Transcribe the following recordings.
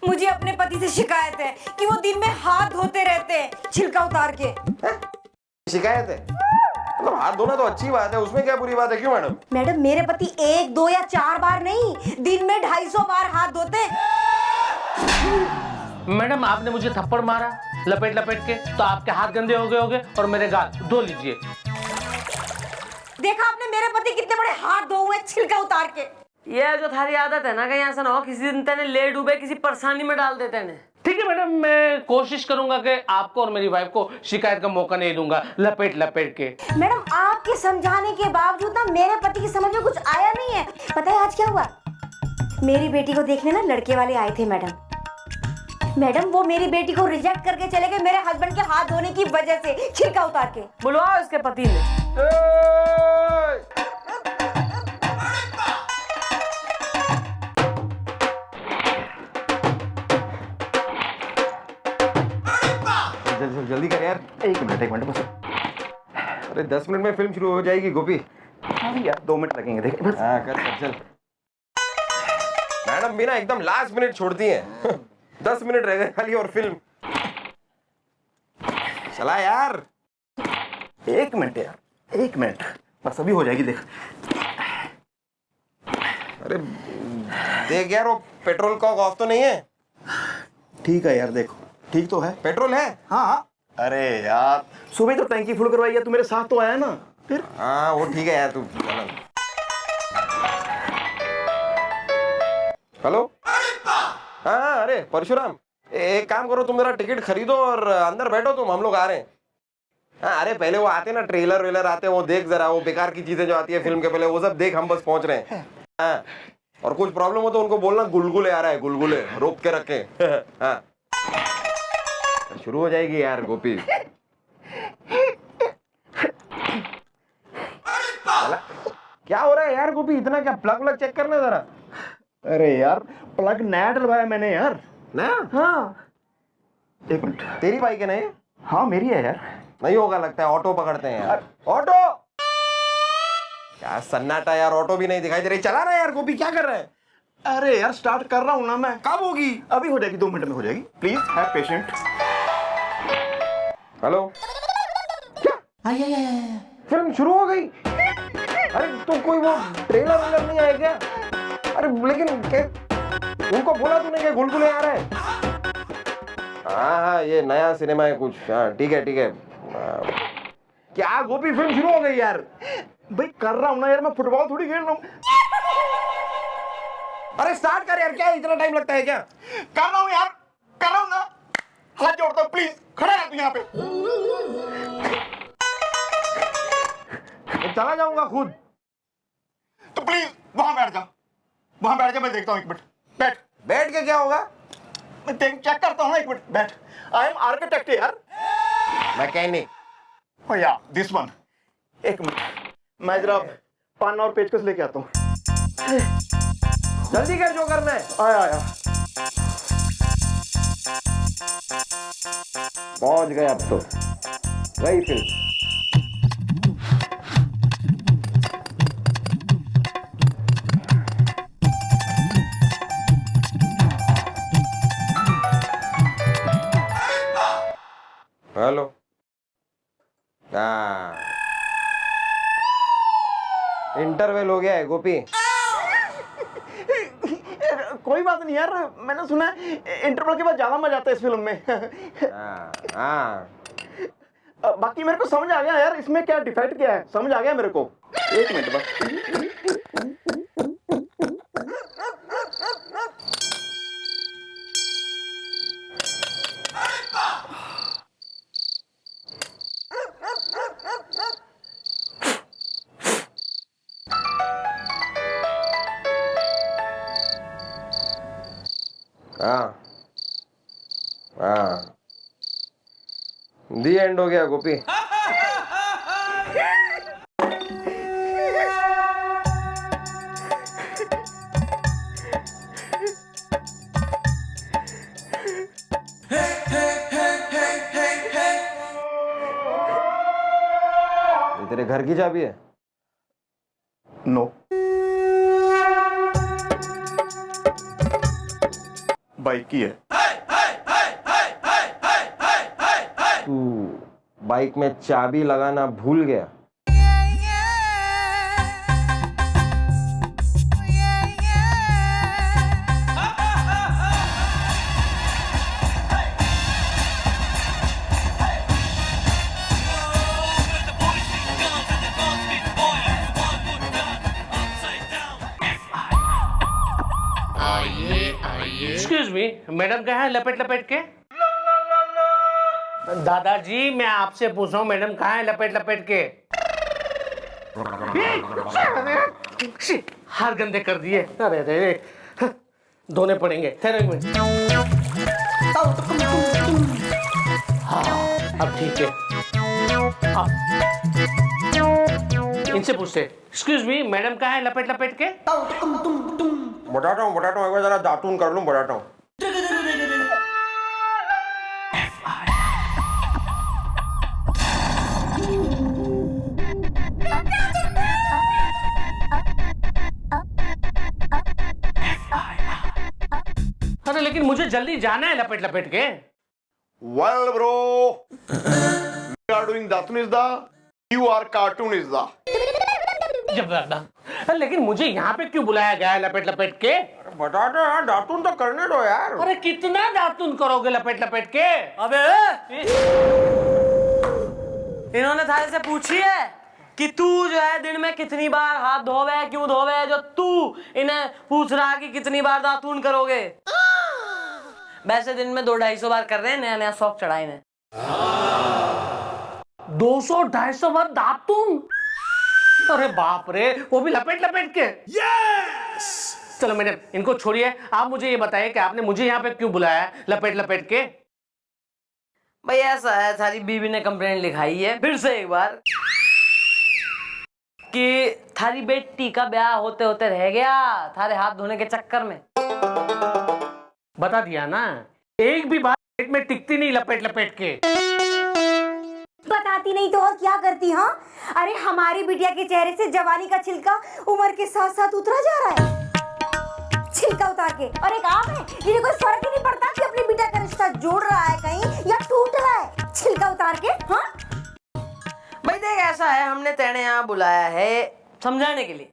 मुझे अपने पति से शिकायत है कि वो दिन में हाथ धोते रहते हैं छिलका उतार के। शिकायत है? मतलब हाथ धोना तो अच्छी बात है, उसमें क्या बुरी बात है? क्यों मैडम? मैडम मेरे पति 1, 2 या 4 बार नहीं, दिन में 250 बार हाथ धोते हैं। मैडम आपने मुझे थप्पड़ मारा लपेट लपेट के, तो आपके हाथ गंदे हो गए होंगे और मेरे गाल धो लीजिए। देखा आपने मेरे पति कितने बड़े हाथ धो हुए छिलका उतार के। ये जो थारी आदत है ना, कहीं ऐसा ना हो किसी दिन तेने ले डूबे किसी परेशानी में डाल देते हैं। ठीक है मैडम, मैं कोशिश करूंगा कि आपको और मेरी वाइफ को शिकायत का मौका नहीं दूंगा लपेट लपेट के। मैडम आपके समझाने के बावजूद ना मेरे पति की समझ में कुछ आया नहीं है। पता है आज क्या हुआ? मेरी बेटी को देखने ना लड़के वाले आए थे मैडम वो मेरी बेटी को रिजेक्ट करके चले गए मेरे हस्बैंड के हाथ धोने की वजह से छिलका उतार के। बुलवाओ इसके पति ने। जल्दी कर यार। एक मिनट बस। अरे 10 मिनट में फिल्म शुरू हो जाएगी गोपी। हाँ यार 2 मिनट लगेंगे, देख बस। हाँ कर चल। मैडम भी ना एकदम लास्ट मिनट छोड़ती हैं। 10 मिनट रह गए खाली और फिल्म चला यार। 1 मिनट यार, 1 मिनट बस, अभी हो जाएगी देख। अरे देख यार, वो पेट्रोल कॉक ऑफ तो नहीं है? ठीक है यार, देखो ठीक तो है, पेट्रोल है? हाँ हाँ। अरे यार सुबह तो टैंकी फुल करवाई है, तू मेरे साथ तो आया ना फिर। हाँ वो ठीक है यार, तू चल। हेलो। हाँ अरे परशुराम, एक काम करो, तुम मेरा टिकट खरीदो और अंदर बैठो तुम, हम लोग आ रहे हैं। हाँ अरे पहले वो आते ना, ट्रेलर वेलर आते हैं, वो देख जरा, वो बेकार की चीजें जो आती है फिल्म के पहले, वो सब देख, हम बस पहुंच रहे हैं। हाँ और कुछ प्रॉब्लम हो तो उनको बोलना गुलगुले आ रहा है, गुलगुले रोक के रखे। हाँ शुरू हो जाएगी यार गोपी। क्या हो रहा है यार गोपी, इतना क्या? प्लग व्लग चेक करना जरा। अरे यार प्लग नया डलवाया मैंने यार। नया? हाँ 1 मिनट। तेरी बाइक है ना ये? हाँ मेरी है यार। नहीं होगा लगता है, ऑटो पकड़ते हैं यार। ऑटो क्या सन्नाटा यार, ऑटो भी नहीं दिखाई दे रही। चला रहा है यार गोपी, क्या कर रहा है? अरे यार स्टार्ट कर रहा हूँ ना मैं। कब होगी? अभी हो जाएगी, 2 मिनट में हो जाएगी, प्लीज हैव पेशेंट। हेलो। क्या फिल्म शुरू हो गई? अरे तो कोई वो ट्रेलर वेलर नहीं आया क्या? अरे लेकिन उनको बोला तूने क्या गुलगुले आ रहे हैं? हाँ ये नया सिनेमा है कुछ। हाँ ठीक है क्या गोपी फिल्म शुरू हो गई यार? भाई कर रहा हूँ ना यार, मैं फुटबॉल थोड़ी खेल रहा हूँ। अरे स्टार्ट कर यार, क्या इतना टाइम लगता है क्या? कर रहा हूँ यार, कर रहा हूँ ना, हाथ जोड़ता हूँ, प्लीज खड़ा रह तू यहाँ पे। मैं चला जाऊंगा खुद। तो प्लीज वहां बैठ जा, मैं देखता हूँ। 1 मिनट बैठ। बैठ के क्या होगा? मैं चेक करता हूँ ना, 1 मिनट बैठ। आई एम आर्किटेक्ट यार। Mechanic. Oh yeah, this one. 1 minute, मैं जरा पेन और पेचकस लेके आता हूँ। जल्दी कर, जो करना है। आया। पहुंच गए अब तो, वही फिल्म। हेलो। हाँ इंटरवल हो गया है गोपी। कोई बात नहीं यार, मैंने सुना है इंटरवल के बाद ज्यादा मजा आता है इस फिल्म में। हाँ बाकी मेरे को समझ आ गया यार, इसमें क्या डिफेक्ट क्या है, समझ आ गया मेरे को। 1 मिनट बस। हाँ दी एंड हो गया गोपी। ये तेरे घर की चाबी है? नो। बाइक की है। तू बाइक में चाबी लगाना भूल गया? एक्सक्यूज मी, मैडम कहाँ है लपेट लपेट के? दादाजी मैं आपसे पूछ रहा हूँ, मैडम कहाँ है लपेट लपेट के? हाथ गंदे कर दिए। अरे अरे धोने पड़ेंगे। ठहरो एक मिनट। हाँ अब ठीक है। इनसे पूछते, एक्सक्यूज मी मैडम कहाँ है लपेट लपेट के? बताता हूँ एक बार जरा दातून कर लूँ, बताता हूँ। अरे लेकिन मुझे जल्दी जाना है लपेट लपेट के। Well, bro, we are doing Datun is the, you are cartoon is the. लेकिन मुझे यहाँ पे क्यों बुलाया गया है लपेट लपेट के? बता दो यार, दातून तो करने दो यार। अरे कितना दातुन करोगे लपेट लपेट के? अबे इन्होंने थारे से पूछी है कि तू जो है दिन में कितनी बार हाथ धोवे, क्यों धोवे, जो तू इन्हें पूछ रहा है कि कितनी बार दातून करोगे। वैसे दिन में 200-250 बार कर रहे हैं, नया नया शौक चढ़ा इन्हें। 200-250 बार दातुन? अरे बाप रे, वो भी लपेट लपेट के। यस! चलो मैडम इनको छोड़िए, आप मुझे ये बताइए कि आपने मुझे यहाँ पे क्यों बुलाया है लपेट लपेट के? भाई ऐसा है, सारी बीवी ने कंप्लेंट लिखाई है फिर से एक बार कि थारी बेटी का ब्याह होते होते रह गया थारे हाथ धोने के चक्कर में। बता दिया ना, एक भी बात पेट में टिकती नहीं लपेट लपेट के। बताती नहीं तो और क्या करती? हाँ, अरे हमारी बिटिया के चेहरे से जवानी का छिलका उम्र के साथ साथ उतरा जा रहा है। छिलका उतार के, और एक आप है जिन्हें कोई फर्क ही नहीं पड़ता कि अपनी बिटिया का रिश्ता जोड़ रहा है कहीं या टूट रहा है, छिलका उतार के। हाँ भाई देख ऐसा है, हमने तेने यहाँ बुलाया है समझाने के लिए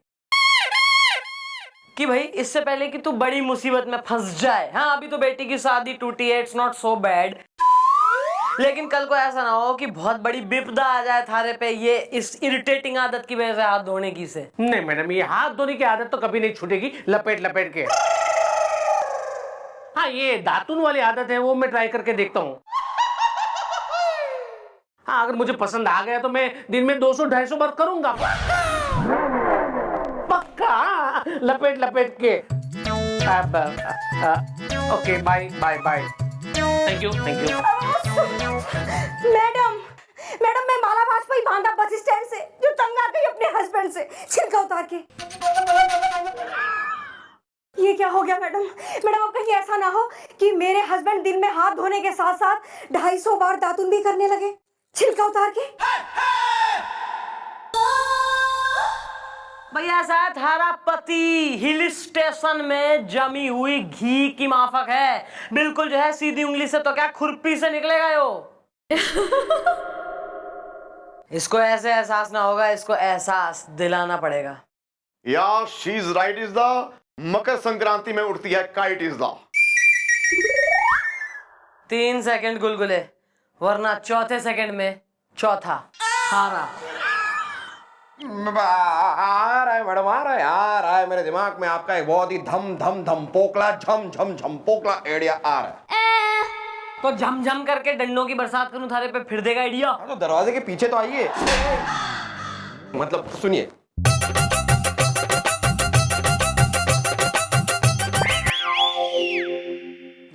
कि भाई इससे पहले कि तू बड़ी मुसीबत में फंस जाए। हाँ अभी तो बेटी की शादी टूटी है, इट्स नॉट सो बैड, लेकिन कल को ऐसा ना हो कि बहुत बड़ी विपदा आ जाए थारे पे ये इस इरिटेटिंग आदत की वजह से हाथ धोने की से। नहीं मैडम, ये हाथ धोने की आदत तो कभी नहीं छूटेगी लपेट लपेट के। हाँ ये दातुन वाली आदत है वो मैं ट्राई करके देखता हूँ। हाँ अगर मुझे पसंद आ गया तो मैं दिन में 200-250 बार करूंगा पक्का लपेट लपेट के। Okay bye bye bye, thank you thank you. Madam madam मैं माला भाजपा बांधा बस स्टैंड से जो तंग आ गई अपने हस्बैंड से छिलका उतार के। ये क्या हो गया मैडम? मैडम अब कहीं ऐसा ना हो कि मेरे हस्बैंड दिन में हाथ धोने के साथ साथ 250 बार दातुन भी करने लगे छिलका उतार के। भैया साहब थारा पति हिल स्टेशन में जमी हुई घी की माफक है, बिल्कुल जो है सीधी उंगली से तो क्या खुरपी से निकलेगा यो। इसको ऐसे एहसास ना होगा, इसको एहसास दिलाना पड़ेगा। या she is right is the, Makar Sankranti में उड़ती है काइट इज द। 3 सेकंड गुलगुले, वरना चौथे सेकंड में चौथा हारा। आ रहा है मैडम, आ रहा है मेरे दिमाग में आपका एक बहुत ही धम धम धम पोकला झम झम झम पोकला आइडिया आ रहा है। तो झमझम करके डंडों की बरसात करूं थारे पे, फिर देगा आइडिया। तो दरवाजे के पीछे तो आइए, मतलब सुनिए।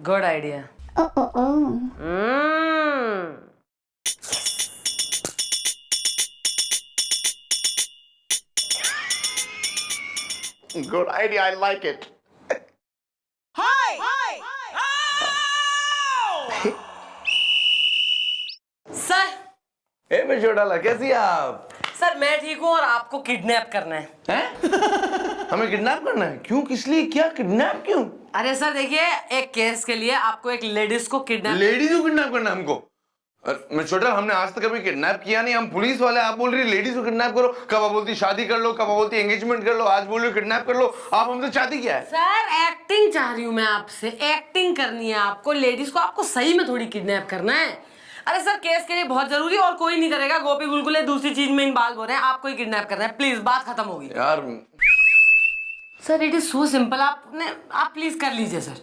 Good idea. Good idea, I like it. Sir ए मैं छोटा कैसी आप? सर मैं ठीक हूँ और आपको किडनैप करना है। हमें किडनैप करना है? क्यों, किस लिए, क्या किडनैप क्यों? अरे सर देखिए, एक केस के लिए आपको एक लेडीज को किडनैप लेडीज को किडनैप करना है हमको? मिस्टर होटल, हमने आज तक कभी किडनैप किया नहीं, हम पुलिस वाले। आप बोल रही लेडीज को किडनैप करो, कब आप बोलती शादी कर लो, कब आप बोलती एंगेजमेंट कर लो, आज बोल रही किडनैप कर लो। आप हमसे चाहती क्या है? सर एक्टिंग चाह रही हूँ मैं आपसे, एक्टिंग करनी है आपको। लेडीज को आपको सही में थोड़ी किडनैप करना है। अरे सर केस के लिए बहुत जरूरी और कोई नहीं करेगा। गोपी गुलगुले दूसरी चीज में इन्वॉल्व हो रहे हैं, आपको ही किडनैप करना है। प्लीज बात खत्म होगी यार sir, it is so simple. आप प्लीज कर लीजिए सर।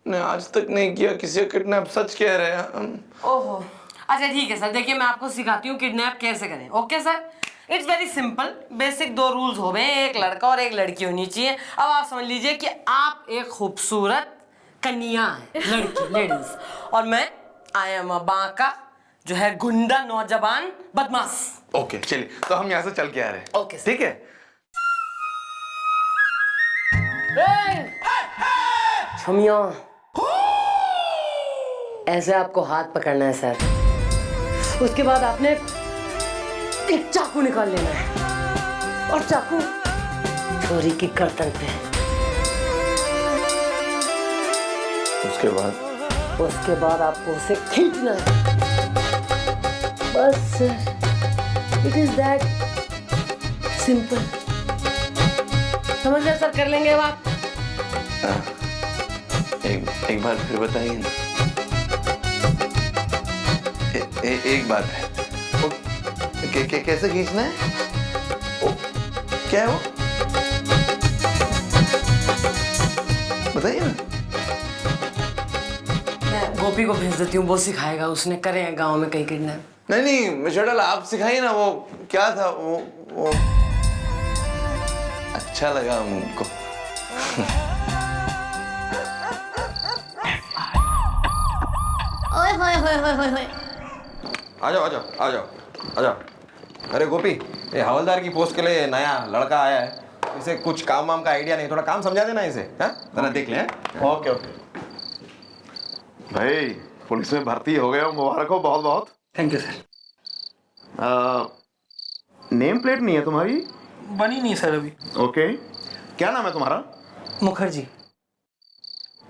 ने आज तक नहीं किया किसी का किडनैप, सच कह रहे हैं हम। ओहो अच्छा ठीक है सर, देखिए मैं आपको सिखाती हूँ किडनैप कैसे करें। Okay sir, it's very simple. Basic 2 rules हो गए, एक लड़का और एक लड़की होनी चाहिए। अब आप समझ लीजिए कि आप एक खूबसूरत कन्या है, लड़की लेडीज, और मैं आई एम अ बांका जो है गुंडा नौजवान बदमाश। ओके चलिए, तो हम यहाँ से चल के आ रहे हैं। Okay sir. ठीक है। छमिया, ऐसे आपको हाथ पकड़ना है सर, उसके बाद आपने एक चाकू निकाल लेना है और चाकू छोरी की गर्दन पे। उसके बाद आपको उसे खींचना है। बस sir, it is that simple. समझ गए सर? कर लेंगे आप? एक बार फिर बताइए ना। एक बात है, कैसे खींचना है? क्या है वो, बताइए ना। मैं गोपी को भेज देती हूँ, वो सिखाएगा। उसने करे हैं गांव में कई किडनैप। नहीं मिस्टर, आप सिखाइए ना। वो क्या था वो अच्छा लगा हमको। ओए होए होए होए होए होए। आ जाओ आ जाओ आ जाओ आ जाओ। अरे गोपी, ये हवलदार की पोस्ट के लिए नया लड़का आया है, इसे कुछ काम वाम का आइडिया नहीं, थोड़ा काम समझा देना इसे। हाँ जरा देख ले। ओके ओके भाई, पुलिस में भर्ती हो गया, मुबारक हो बहुत बहुत। Thank you sir. Name plate नहीं है तुम्हारी? बनी नहीं सर अभी। ओके, क्या नाम है तुम्हारा? मुखर्जी।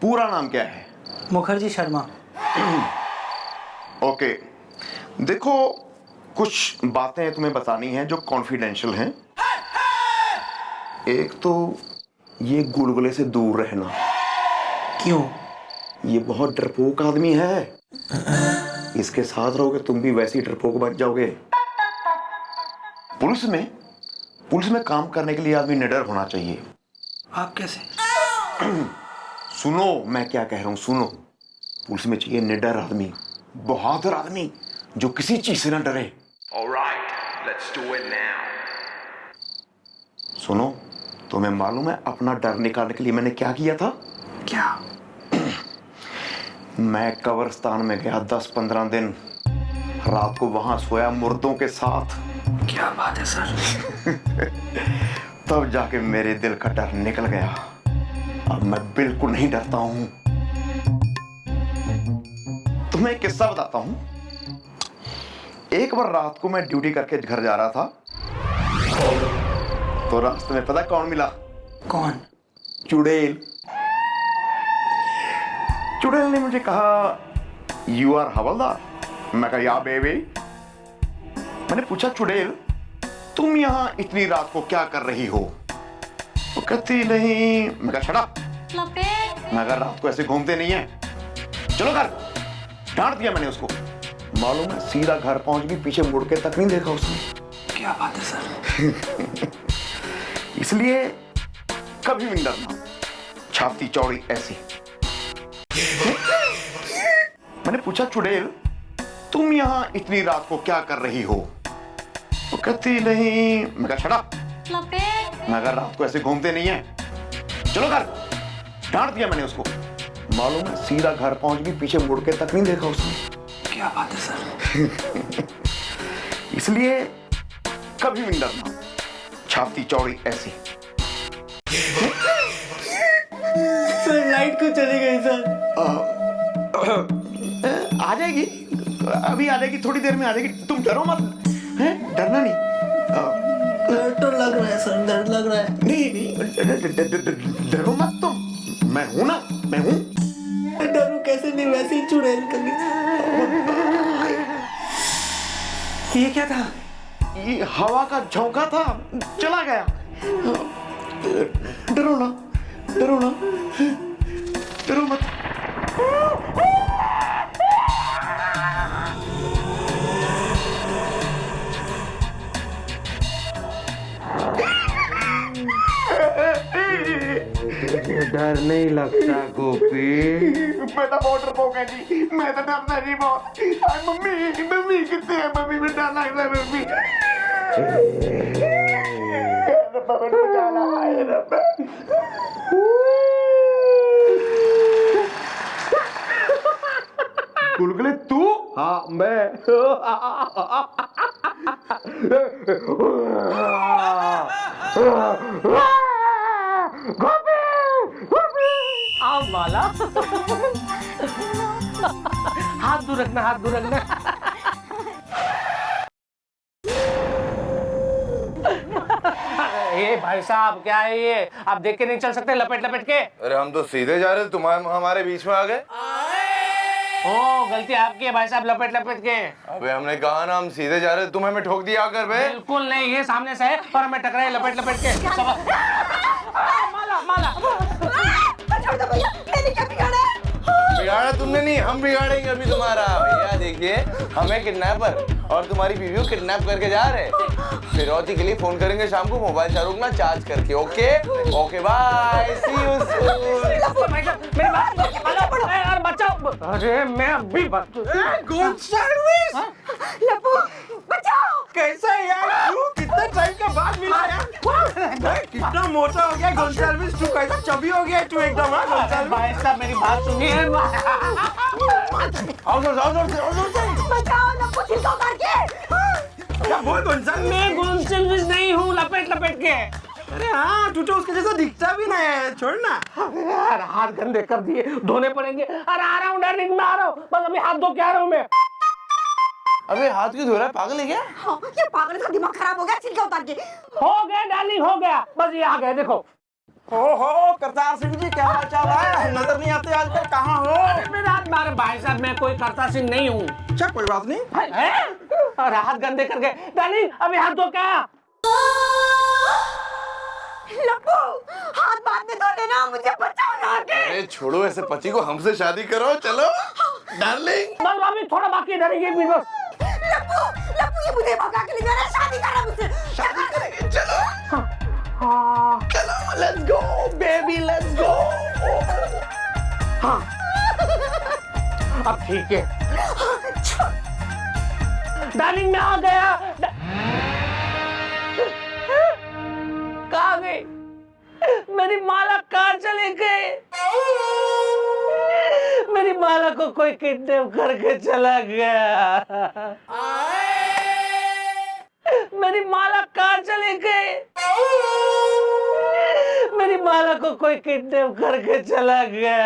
पूरा नाम क्या है? मुखर्जी शर्मा। ओके, देखो कुछ बातें तुम्हें बतानी हैं जो कॉन्फिडेंशियल हैं। एक तो ये गुलगुले से दूर रहना। क्यों? ये बहुत डरपोक आदमी है, इसके साथ रहोगे तुम भी वैसे ही डरपोक बन जाओगे। पुलिस में काम करने के लिए आदमी निडर होना चाहिए। आप कैसे? सुनो मैं क्या कह रहा हूं, सुनो। पुलिस में चाहिए निडर आदमी, बहादुर आदमी जो किसी चीज से ना डरे। Alright, let's do it now. सुनो, तुम्हें मालूम है अपना डर निकालने के लिए मैंने क्या किया था? क्या? मैं कब्रिस्तान में गया 10-15 दिन, रात को वहां सोया मुर्दों के साथ। क्या बात है सर? तब जाके मेरे दिल का डर निकल गया। अब मैं बिल्कुल नहीं डरता हूं। तुम्हें एक किस्सा बताता हूं। एक बार रात को मैं ड्यूटी करके घर जा रहा था, तो रास्ते में पता कौन मिला? कौन? चुड़ैल। चुड़ैल ने मुझे कहा, यू आर हवलदार? मैं कहा, या बेबी। मैंने पूछा, चुड़ैल तुम यहां इतनी रात को क्या कर रही हो? वो कहती, नहीं। मैं कहा, शट अप। मैं कहा, रात को ऐसे घूमते नहीं है, चलो घर। डांट दिया मैंने उसको। मालूम है सीधा घर पहुंच गई, पीछे मुड़ के तक नहीं देखा उसने। क्या बात है सर? इसलिए कभी भी नहीं डरना, छाती चौड़ी ऐसी। मैंने पूछा, चुड़ैल तुम यहां इतनी रात को क्या कर रही हो? वो कहती, नहीं। मैं कहा, शट अप। मैं कहा, रात को ऐसे घूमते नहीं है, चलो घर। डांट दिया मैंने उसको। मालूम है सीधा घर पहुंच गई, पीछे मुड़ के तक नहीं देखा उसने। क्या बात है सर? इसलिए कभी भी नहीं डरना, छाती चौड़ी ऐसी। सर लाइट को चली गई सर। आ जाएगी, अभी आ जाएगी, थोड़ी देर में आ जाएगी, तुम डरो मत। हैं? डरना नहीं। डर तो लग रहा है सर, डर लग रहा है। नहीं डरो मत तुम, मैं हूं ना, मैं हूं। डरू कैसे नहीं, वैसे ही चुड़ैल कभी। ये क्या था? ये हवा का झोंका था, चला गया। डरो ना, डरो ना, डरो मत। डर नहीं लगता गोपी? मैं तो बहुत डरपोक है जी, मैं तो डरता जी बहुत। हाय मम्मी, मम्मी कितने हैं मम्मी, मैं डर लगता है मम्मी। रब्बा मैंने बचाना, हाय रब्बा। गुलगुले तू? हाँ मैं। आओ माला। हाथ दूर रखना, हाथ दूर रखना। ये भाई साहब क्या है ये? आप देख के नहीं चल सकते लपेट लपेट के? अरे हम तो सीधे जा रहे थे, तुम हमारे बीच में आ गए। ओ गलती आपकी है भाई साहब, लपेट लपेट के। अबे हमने कहा ना हम सीधे जा रहे थे, तुम हमें ठोक दिया आकर बे। बिल्कुल नहीं, ये सामने से है और हमें टकराए लपेट लपेट के। माला माला बिगाड़ा तुमने नहीं, हम बिगाड़ेंगे अभी तुम्हारा। भैया देखिए, हमें किडनैपर और तुम्हारी बीवी को किडनैप करके जा रहे हैं। फिरौती के लिए फोन करेंगे शाम को, मोबाइल चारों ना चार्ज करके। Okay okay bye, see you soon. मेरी बात बचाओ। अरे मैं अभी कैसा है यार तू? कितना टाइम के बाद मिला यार। कितना मोटा हो गया गोंसाल्विस, तू कैसा चबी हो गया तू एकदम। हाँ गोंसाल्विस, भाई साहब मेरी बात सुनिए। आओ जोर से। क्या बोल गोंसाल्विस? मैं गोंसाल्विस नहीं हूँ, लपेट लपेट के। अरे हाँ, तू तो उसके जैसा दिखता भी नहीं है, छोड़ ना। यार हाथ गंदे कर दिए, धोने पड़ेंगे। अरे आ रहा हूँ डार्लिंग, मैं आ रहा हूँ, बस अभी हाथ धो के आ रहा हूँ मैं। अबे हाथ क्यों धो रहा है, पागल है क्या? ये पागल का दिमाग खराब हो गया, छिलका उतार के। हो गया डार्लिंग, हो गया, बस ये आ गए देखो। हो करतार सिंह जी, क्या हाल चाल है? नजर नहीं आते आजकल, कहाँ हो? मेरे हाथ मारे भाई साहब, मैं कोई करता सिंह नहीं हूँ। अच्छा कोई बात नहीं। और हाथ गंदे करके डार्लिंग अभी हाथ धो के आया। लप्पू, हाथ बाद में धो लेना, मुझे बचाओ ना। अरे छोड़ो ऐसे पति को, हमसे शादी करो चलो डार्लिंग। बस अभी थोड़ा बाकी इधर ही भी बस। लप्पू, लप्पू ये मुझे भगा के ले जा रहा है, शादी कर रहा है मुझसे। शादी करेंगे चलो। चलो let's go baby, let's go. हाँ अब ठीक है डार्लिंग, मैं आ गया। कहाँ गई मेरी माला? कहाँ चले गए? मेरी माला को कोई किडनैप करके चला गया। मेरी माला कहाँ चले गए? मेरी माला को कोई किडनैप करके चला गया।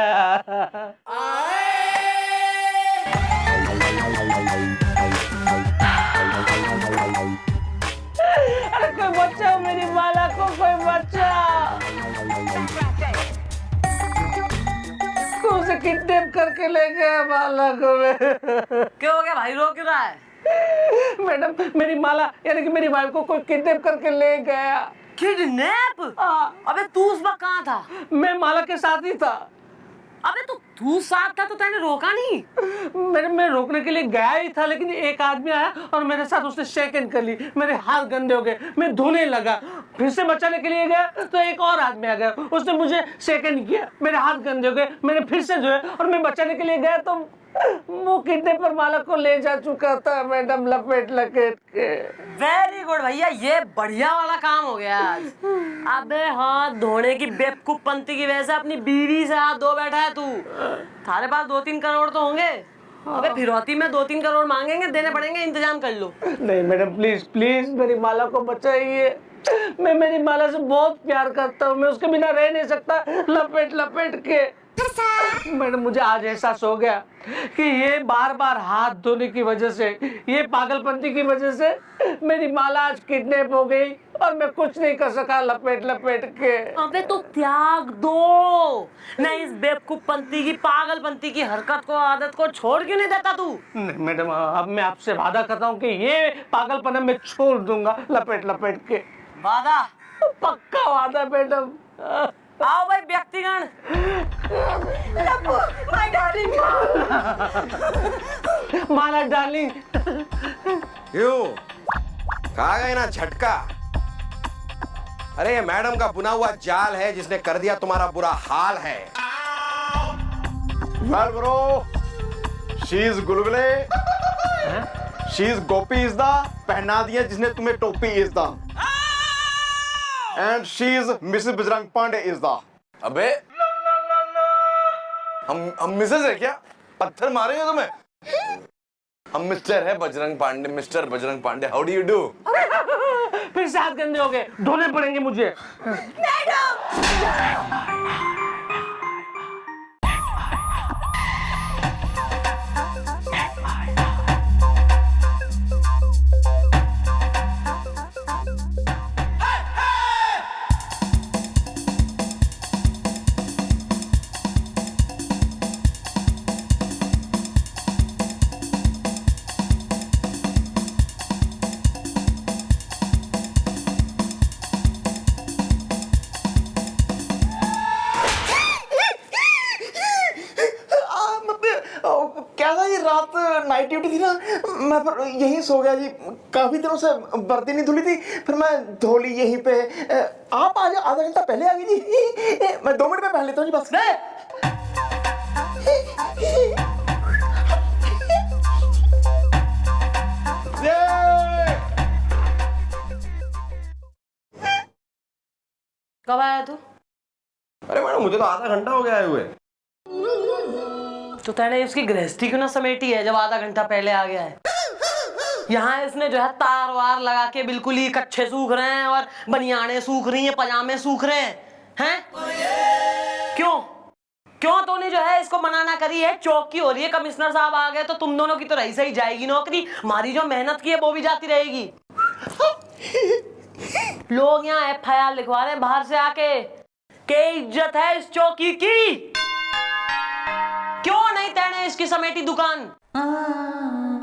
अरे कोई बचाओ मेरी माला को, कोई बचाओ। कौन से किडनैप करके ले गया माला को? क्या हो गया भाई, रो क्यों रहा है? मैडम मेरी माला यानी कि मेरी वाइफ को कोई किडनैप करके ले गया। किडनैप? अबे तू उस वक्त कहाँ था? मैं माला के साथ ही था। अबे तो तू साथ था तो तूने रोका नहीं? मैं रोकने के लिए गया ही था, लेकिन एक आदमी आया और मेरे साथ उसने शेक हैंड कर ली। मेरे हाथ गंदे हो गए, मैं धोने लगा, फिर से बचाने के लिए गया तो एक और आदमी आ गया, उसने मुझे शेक हैंड किया, मेरे हाथ गंदे हो गए, मैंने फिर से धोए और मैं बचाने के लिए गया तो वो किडनैपर माला को ले जा चुका था मैडम, लपेट लपेट के। वेरी गुड भैया, ये बढ़िया वाला काम हो गया आज। अबे हाथ धोने की बेवकूफपंती की वजह से अपनी बीवी से हाथ धो बैठा है तू। थारे पास 2-3 करोड़ तो होंगे। अबे फिरौती में 2-3 करोड़ मांगेंगे, देने पड़ेंगे, इंतजाम कर लो। नहीं मैडम प्लीज प्लीज मेरी माला को बचाइए। मैं मेरी माला से बहुत प्यार करता हूँ, मैं उसके बिना रह नहीं सकता, लपेट लपेट के। मैडम मुझे आज एहसास हो गया कि ये बार बार हाथ धोने की वजह से, ये पागलपंती की वजह से मेरी माला आज किडनैप हो गई और मैं कुछ नहीं कर सका लपेट लपेट के। अबे तो त्याग दो ना इस बेवकूफपंती की, पागलपंती की हरकत को, आदत को छोड़ क्यों नहीं देता तू? नहीं मैडम, अब मैं आपसे वादा करता हूँ कि ये पागलपन मैं छोड़ दूंगा लपेट लपेट के। वादा? पक्का वादा मैडम। आओ भाई व्यक्तिगण। माला डार्लिंग। क्यों खा गए ना झटका? अरे ये मैडम का बुना हुआ जाल है जिसने कर दिया तुम्हारा बुरा हाल है। Well bro, she is Gulgule, she is Gopi is the, पहना दिया जिसने तुम्हें टोपी is the, and she is Mrs Bajrang Pandey is the. अबे हम मिसेस है क्या? पत्थर मारेंगे तुम्हें? हम मिस्टर है Bajrang Pandey, mister Bajrang Pandey. How do you do? फिर से हाथ गंदे हो गए, धोने पड़ेंगे मुझे। कैसा ये रात नाइट ड्यूटी थी ना, मैं फिर यहीं सो गया जी। काफी दिनों से बर्ती नहीं धुली थी, फिर मैं धो ली यहीं पे। आप आज आधा घंटा पहले आ गई जी। मैं 2 मिनट में पहन लेता हूँ जी बस। कब आया तू? अरे मैडम मुझे तो आधा घंटा हो गया आए हुए। तो तेने इसकी गृहस्थी क्यों ना समेटी है जब आधा घंटा पहले आ गया है? यहाँ इसने जो है तार वार लगा के बिल्कुल ही कच्छे सूख रहे हैं और बनियाने सूख रही हैं, पजामे सूख रहे हैं। क्यों क्यों तूने जो है इसको मना ना करी है? चौकी हो रही है, कमिश्नर साहब आ गए तो तुम दोनों की तो रही सही जाएगी नौकरी, हमारी जो मेहनत की है वो भी जाती रहेगी। लोग यहाँ FIR लिखवा रहे हैं बाहर से आके के इज्जत है इस चौकी की। क्यों नहीं तेने इसकी समेटी दुकान?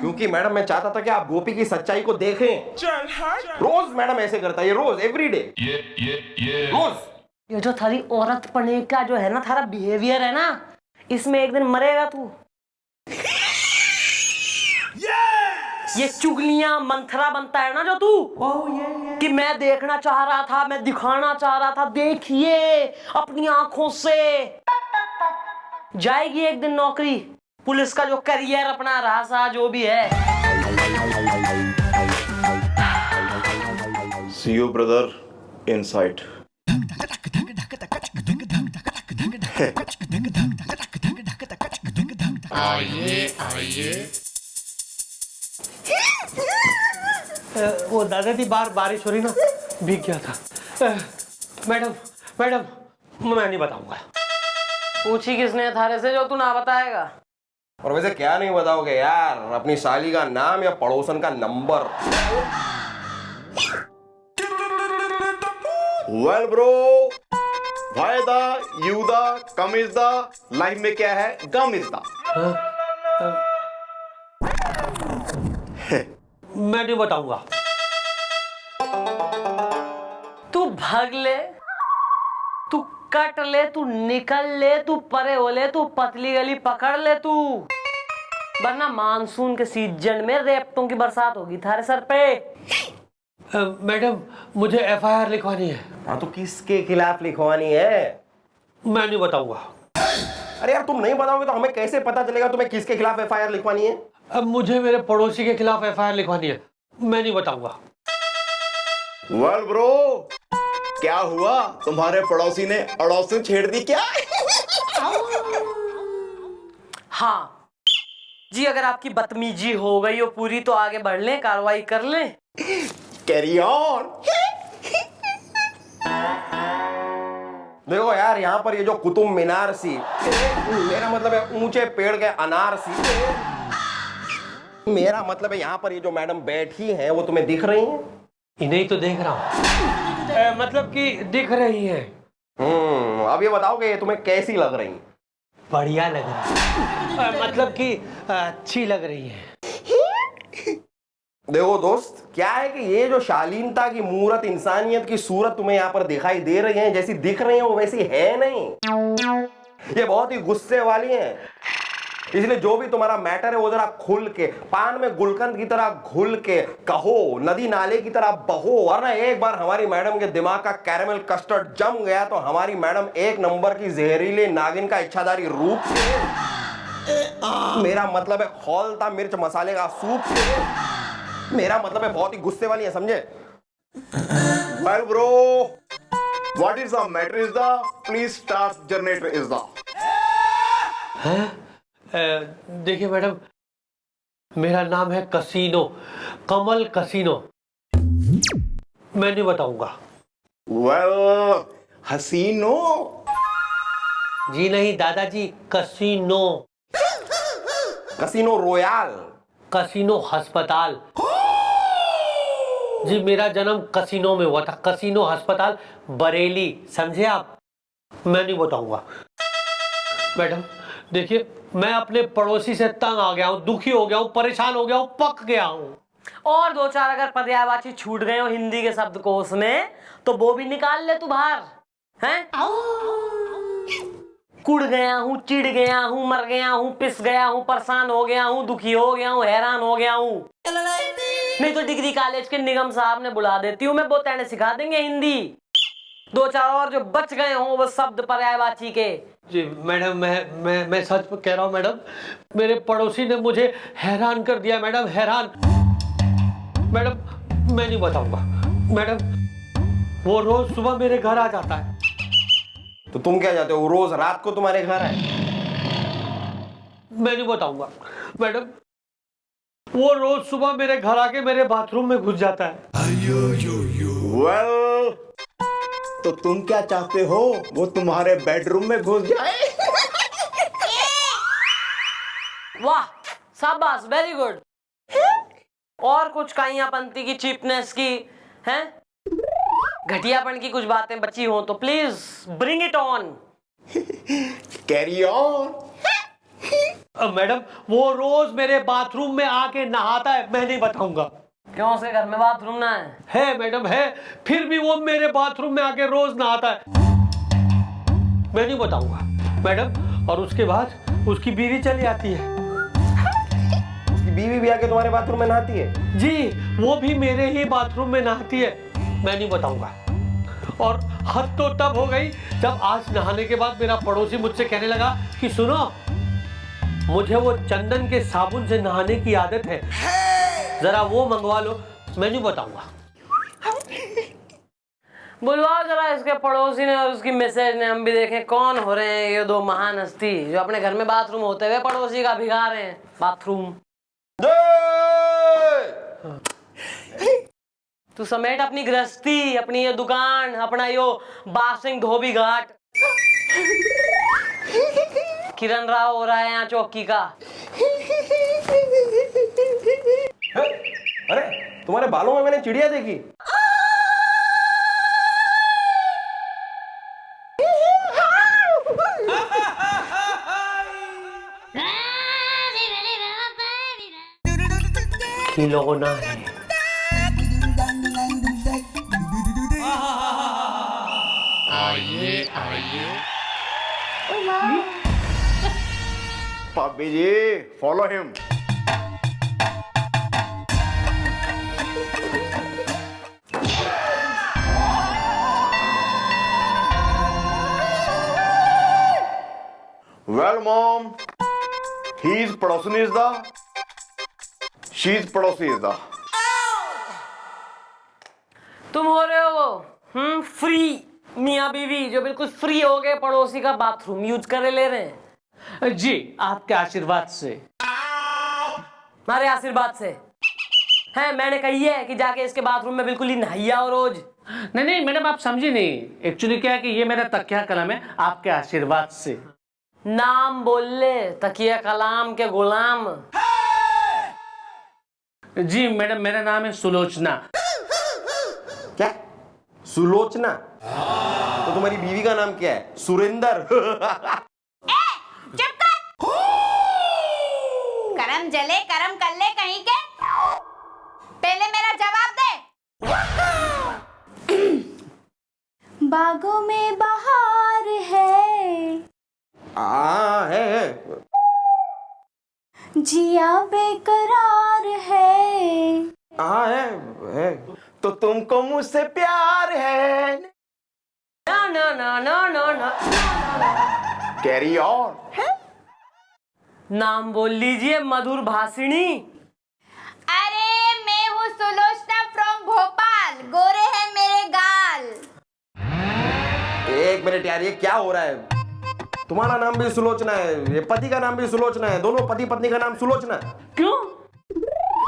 क्योंकि मैडम मैं चाहता था कि आप गोपी की सच्चाई को देखें। रोज मैडम ऐसे करता है, ये रोज एवरीडे रोज। ये जो थारी औरत पने का जो है ना, थारा बिहेवियर है ना, इसमें एक दिन मरेगा तू। ये चुगलियां मंथरा बनता है ना जो तू, कि मैं देखना चाह रहा था, मैं दिखाना चाह रहा था, देखिए अपनी आंखों से। जाएगी एक दिन नौकरी, पुलिस का जो करियर अपना रहा सा जो भी है। See you brother inside. वो दादाजी बाहर बारिश हो रही ना, भीग गया था। मैडम मैडम मैं नहीं बताऊंगा। पूछी किसने थारे से जो तू ना बताएगा? और वैसे क्या नहीं बताओगे यार, अपनी साली का नाम या पड़ोसन का नंबर। वेल ब्रो, वायदा यूदा कम इज द, लाइफ में क्या है गम इज द। मैं नहीं बताऊंगा। तू भाग ले, तू कट ले, तू निकल ले, तू परे हो ले, तू पतली गली पकड़ ले तू, वरना मानसून के सीजन में रेपटों की बरसात होगी थारे सर पे। मैडम मुझे FIR लिखवानी है। हाँ तो किसके खिलाफ लिखवानी है? मैं नहीं बताऊंगा। अरे यार तुम नहीं बताओगे तो हमें कैसे पता चलेगा तुम्हें किसके खिलाफ FIR लिखवानी है? अब मुझे मेरे पड़ोसी के खिलाफ FIR लिखवानी है, मैं नहीं बताऊंगा। वेल ब्रो, क्या हुआ? तुम्हारे पड़ोसी ने अड़ोसी छेड़ दी क्या? हाँ जी, अगर आपकी बदतमीजी हो गई हो पूरी तो आगे बढ़ लें, कार्रवाई कर लें। Carry on. देखो यार, यहाँ पर ये जो कुतुब मीनार सी, मेरा मतलब है ऊंचे पेड़ के अनार सी, मेरा मतलब है यहाँ पर ये जो मैडम बैठी हैं वो तुम्हें दिख रही हैं? इन्हें ही तो देख रहा हूँ। मतलब कि दिख रही है। अब ये बताओ कि ये तुम्हें कैसी लग रही हैं? बढ़िया लग रही है। मतलब कि अच्छी लग रही है। देखो दोस्त, क्या है कि ये जो शालीनता की मूरत, इंसानियत की सूरत तुम्हें यहाँ पर दिखाई दे रही है, जैसी दिख रही है वो वैसी है नहीं। ये बहुत ही गुस्से वाली हैं। इसलिए जो भी तुम्हारा मैटर है वो जरा खुल के, पान में गुलकंद की तरह घुल के कहो, नदी नाले की तरह बहो, वरना एक बार हमारी मैडम के दिमाग का कैरेमल कस्टर्ड जम गया तो हमारी मैडम एक नंबर की जहरीले नागिन का इच्छाधारी रूप से, मेरा मतलब है खौलता मिर्च मसाले का सूप से, मेरा मतलब है बहुत ही गुस्से वाली है, समझे? Well, bro, what is the matter is the please start generator is the. देखिए मैडम, मेरा नाम है कसीनो, कमल कसीनो। मैं नहीं बताऊंगा। Well, हसीनो। जी नहीं दादाजी, कसीनो। Casino Royale. कसीनो अस्पताल। जी मेरा जन्म कसीनो में हुआ था, कसीनो अस्पताल बरेली, समझे आप? मैं नहीं बताऊंगा। मैडम देखिए, मैं अपने पड़ोसी से तंग आ गया हूँ, दुखी हो गया हूँ, परेशान हो गया हूँ, पक गया हूँ। और दो चार अगर पर्यायवाची छूट गए हो हिंदी के शब्दकोश में तो वो भी निकाल ले तू बाहर, हैं? कुड़ गया हूँ, चिढ़ गया हूँ, मर गया हूँ, पिस गया हूँ, परेशान हो गया हूँ, दुखी हो गया हूँ, हैरान हो गया हूँ। नहीं तो डिग्री कॉलेज के निगम साहब ने बुला देती हूँ मैं, वो तेने सिखा देंगे हिंदी। दो चार और जो बच गए हों वो शब्द पर्यायवाची के। जी मैडम, मैं सच कह रहा हूँ मैडम, मेरे पड़ोसी ने मुझे हैरान कर दिया मैडम, हैरान। मैडम मैं नहीं बताऊंगा। मैडम वो रोज सुबह मेरे घर आ जाता है। तो तुम क्या चाहते हो, रोज रात को तुम्हारे घर है? मैं नहीं बताऊंगा मैडम, वो रोज सुबह मेरे घर आके मेरे बाथरूम में घुस जाता है। Well, तो तुम क्या चाहते हो, वो तुम्हारे बेडरूम में घुस जाए? वाह, शाबाश, वेरी गुड। और कुछ काइयापंती की, चीपनेस की, हैं? घटियापन की कुछ बातें बची हो तो please bring it on. Carry on. Madam वो रोज मेरे बाथरूम में आके नहाता है, मैं नहीं बताऊंगा। क्यों, उसके घर में बाथरूम ना है मैडम है, फिर भी वो मेरे बाथरूम में आके रोज नहाता है, मैं नहीं बताऊंगा मैडम। और उसके बाद उसकी बीवी चली आती है। उसकी बीवी भी आके तुम्हारे बाथरूम में नहाती है? जी वो भी मेरे ही बाथरूम में नहाती है, मैं नहीं बताऊंगा। और हद तो तब हो गई जब आज नहाने के बाद मेरा पड़ोसी मुझसे कहने लगा कि सुनो, मुझे वो चंदन के साबुन से नहाने की आदत है, जरा वो मंगवा लो। मैं नहीं बताऊंगा। बुलवाओ जरा इसके पड़ोसी ने और उसकी मिसेज ने, हम भी देखें कौन हो रहे हैं ये दो महान हस्ती जो अपने घर में बाथरूम होते हुए पड़ोसी का भिगा रहे हैं बाथरूम। तू समेट अपनी गृहस्थी, अपनी ये दुकान, अपना यो बासिंग धोबी घाट। किरण राव हो रहा है यहाँ चौकी का। अरे तुम्हारे बालों में मैंने चिड़िया देखी। खिलौना है। पापी जी, follow him. Well, mom, he's पड़ोसी is the, she's पड़ोसी is the. तुम हो रहे हो वो फ्री मियाँ बीवी जो बिल्कुल फ्री हो गए, पड़ोसी का बाथरूम यूज करे ले रहे हैं। जी आपके आशीर्वाद से। हमारे आशीर्वाद से है, मैंने कही है कि जाके इसके बाथरूम में बिल्कुल ही नहाइया हो रोज, नहीं नहीं मैडम, आप समझी नहीं। एक्चुअली क्या है कि ये मेरा तकिया कलम है, आपके आशीर्वाद से। नाम बोल ले, तकिया कलाम के गुलाम। जी मैडम, मेरा नाम है सुलोचना। क्या? सुलोचना? तो तुम्हारी बीवी का नाम क्या है? सुरेंदर? चुप कर। करम जले करम कर ले कहीं के। पहले मेरा जवाब दे। बागों में बहार है, है। जिया बेकरार है। है। तो तुमको मुझसे प्यार है। ना ना ना ना ना ना। Carry on. नाम बोल लीजिए मधुर भाषिणी। अरे मैं हूँ सुलोचना फ्रॉम भोपाल, गोरे हैं मेरे गाल। एक मिनट यार, ये क्या हो रहा है? तुम्हारा नाम भी सुलोचना है, ये पति का नाम भी सुलोचना है, दोनों पति पत्नी का नाम सुलोचना। क्यों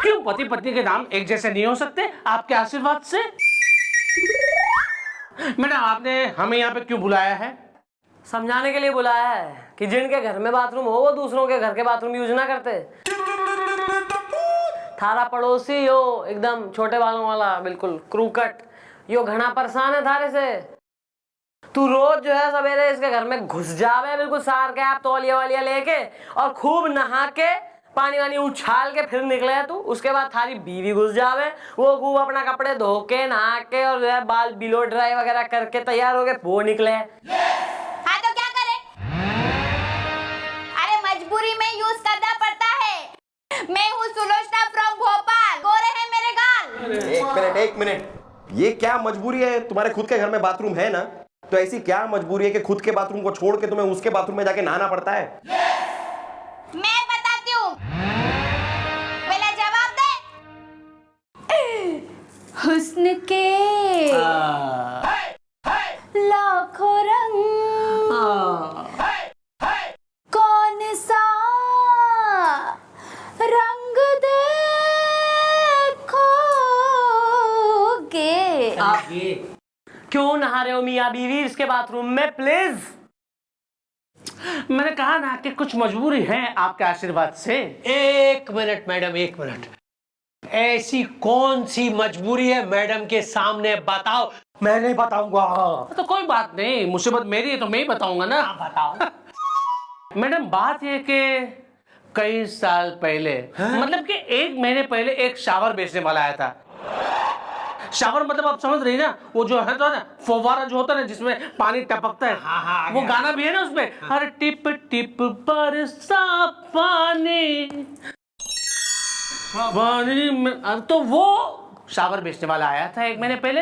क्यों पति पत्नी के नाम एक जैसे नहीं हो सकते आपके आशीर्वाद से? मैडम, आपने हमें यहाँ पे क्यों बुलाया है? समझाने के लिए बुलाया है कि जिनके घर में बाथरूम हो वो दूसरों के घर के बाथरूम यूज ना करते। थारा पड़ोसी यो एकदम छोटे बालों वाला, बिल्कुल क्रूकट, यो घना परेशान है थारे से। तू रोज जो है सवेरे इसके घर में घुस जावे, बिल्कुल सार के आप तौलिया वालिया लेके, और खूब नहा के पानी वानी उछाल के फिर निकले तू। उसके बाद थारी बीवी घुस जावे, वो खूब अपना कपड़े धो के नहा के और जो है बाल बिलो ड्राई वगैरह करके तैयार हो के वो निकले। हाँ तो क्या करे? अरे मजबूरी में यूज करना पड़ता है। मैं हूँ सुलोचना फ्रॉम भोपाल, गोरे हैं मेरे गाल। एक मिनट, ये क्या मजबूरी है? तुम्हारे खुद के घर में बाथरूम है ना, तो ऐसी क्या मजबूरी है कि खुद के बाथरूम को छोड़ के तुम्हें उसके बाथरूम में जाके नहाना पड़ता है? मैं बताती हूँ, पहले जवाब दे। हुस्न के लाखों रंग, कौन सा रंग देखोगे? आप ये क्यों नहा रहे हो मियाँ बीवी इसके बाथरूम में? प्लीज। मैंने कहा ना कि कुछ मजबूरी है आपके आशीर्वाद से। एक मिनट मैडम, एक मिनट। ऐसी कौन सी मजबूरी है मैडम के सामने बताओ, मैं नहीं बताऊंगा। तो कोई बात नहीं, मुसीबत मेरी है तो मैं ही बताऊंगा ना। बताओ। मैडम, बात ये कि कई साल पहले, मतलब कि 1 महीने पहले एक शावर बेचने वाला आया था। शावर मतलब आप समझ रही ना, वो जो है तो ना फव्वारा जो होता है ना जिसमें पानी टपकता है। हाँ, वो गाना भी है ना उसमें, हर टिप टिप बरसा पानी पानी में। तो वो शावर बेचने वाला आया था 1 महीने पहले।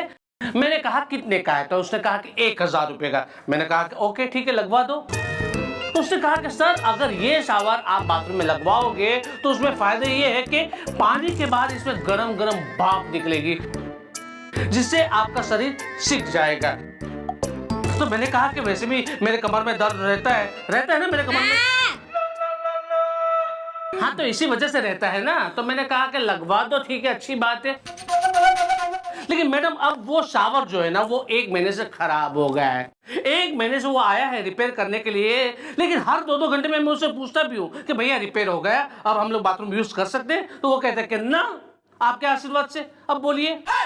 मैंने कहा कितने का है, तो उसने कहा कि 1000 रुपए का। मैंने कहा कि ओके ठीक है, लगवा दो। तो उसने कहा कि सर, अगर ये शावर आप बाथरूम में लगवाओगे तो उसमें फायदा ये है कि पानी के बाद इसमें गरम गरम भाप निकलेगी, जिससे आपका शरीर सिक जाएगा। तो मैंने कहा कि वैसे भी मेरे कमर में दर्द रहता है ना मेरे कमर में। हाँ, तो इसी वजह से रहता है ना, तो मैंने कहा कि लगवा दो, ठीक है, अच्छी बात है। लेकिन मैडम, अब वो शावर जो है ना वो 1 महीने से खराब हो गया है। 1 महीने से वो आया है रिपेयर करने के लिए, लेकिन हर 2-2 घंटे में मैं उससे पूछता भी हूँ कि भैया रिपेयर हो गया, अब हम लोग बाथरूम यूज कर सकते हैं? तो वो कहते हैं कि ना, आपके आशीर्वाद से। अब बोलिए। हाँ,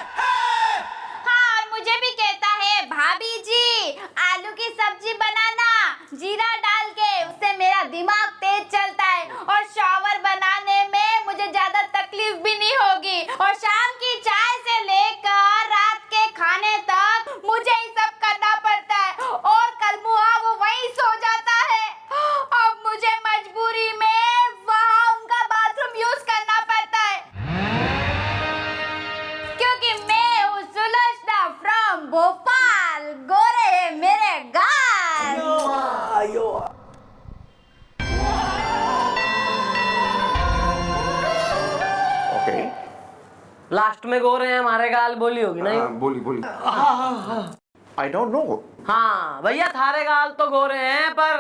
और मुझे भी कहता है भाभी जी आलू की सब्जी बनाना जीरा डाल के, उससे मेरा दिमाग तेज चलता है और शावर बनाने में मुझे ज्यादा तकलीफ भी नहीं होगी, और शाम की चाय से लेकर रात के खाने तक मुझे ही सब करना पड़ता है, और कल मुआ वो वहीं सो जाता है। अब मुझे मजबूरी में वहाँ उनका बाथरूम यूज करना पड़ता है, क्योंकि मैं हूँ सुलोचना फ्रॉम भोपाल, गोरे हैं मेरे गाल। ओके। लास्ट में गोरे हैं हमारे गाल बोली होगी नहीं? बोली। I don't know. हाँ भैया, थारे गाल तो गोरे हैं पर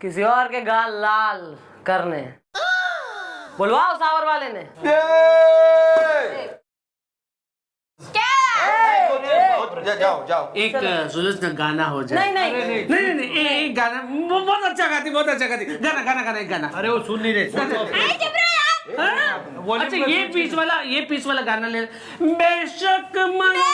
किसी और के गाल लाल करने। बुलवाओ सावर वाले ने। क्या? जाओ जाओ। एक सुलोचना गाना हो जाए। नहीं, नहीं। नहीं नहीं एक गाना, वो बहुत अच्छा गाती, बहुत अच्छा गाती। गाना गाना गाना एक गाना। अरे वो सुन नहीं रहे, सुन लो। हाँ? अच्छा ये पीस वाला गाना ले। बेशक मंदिर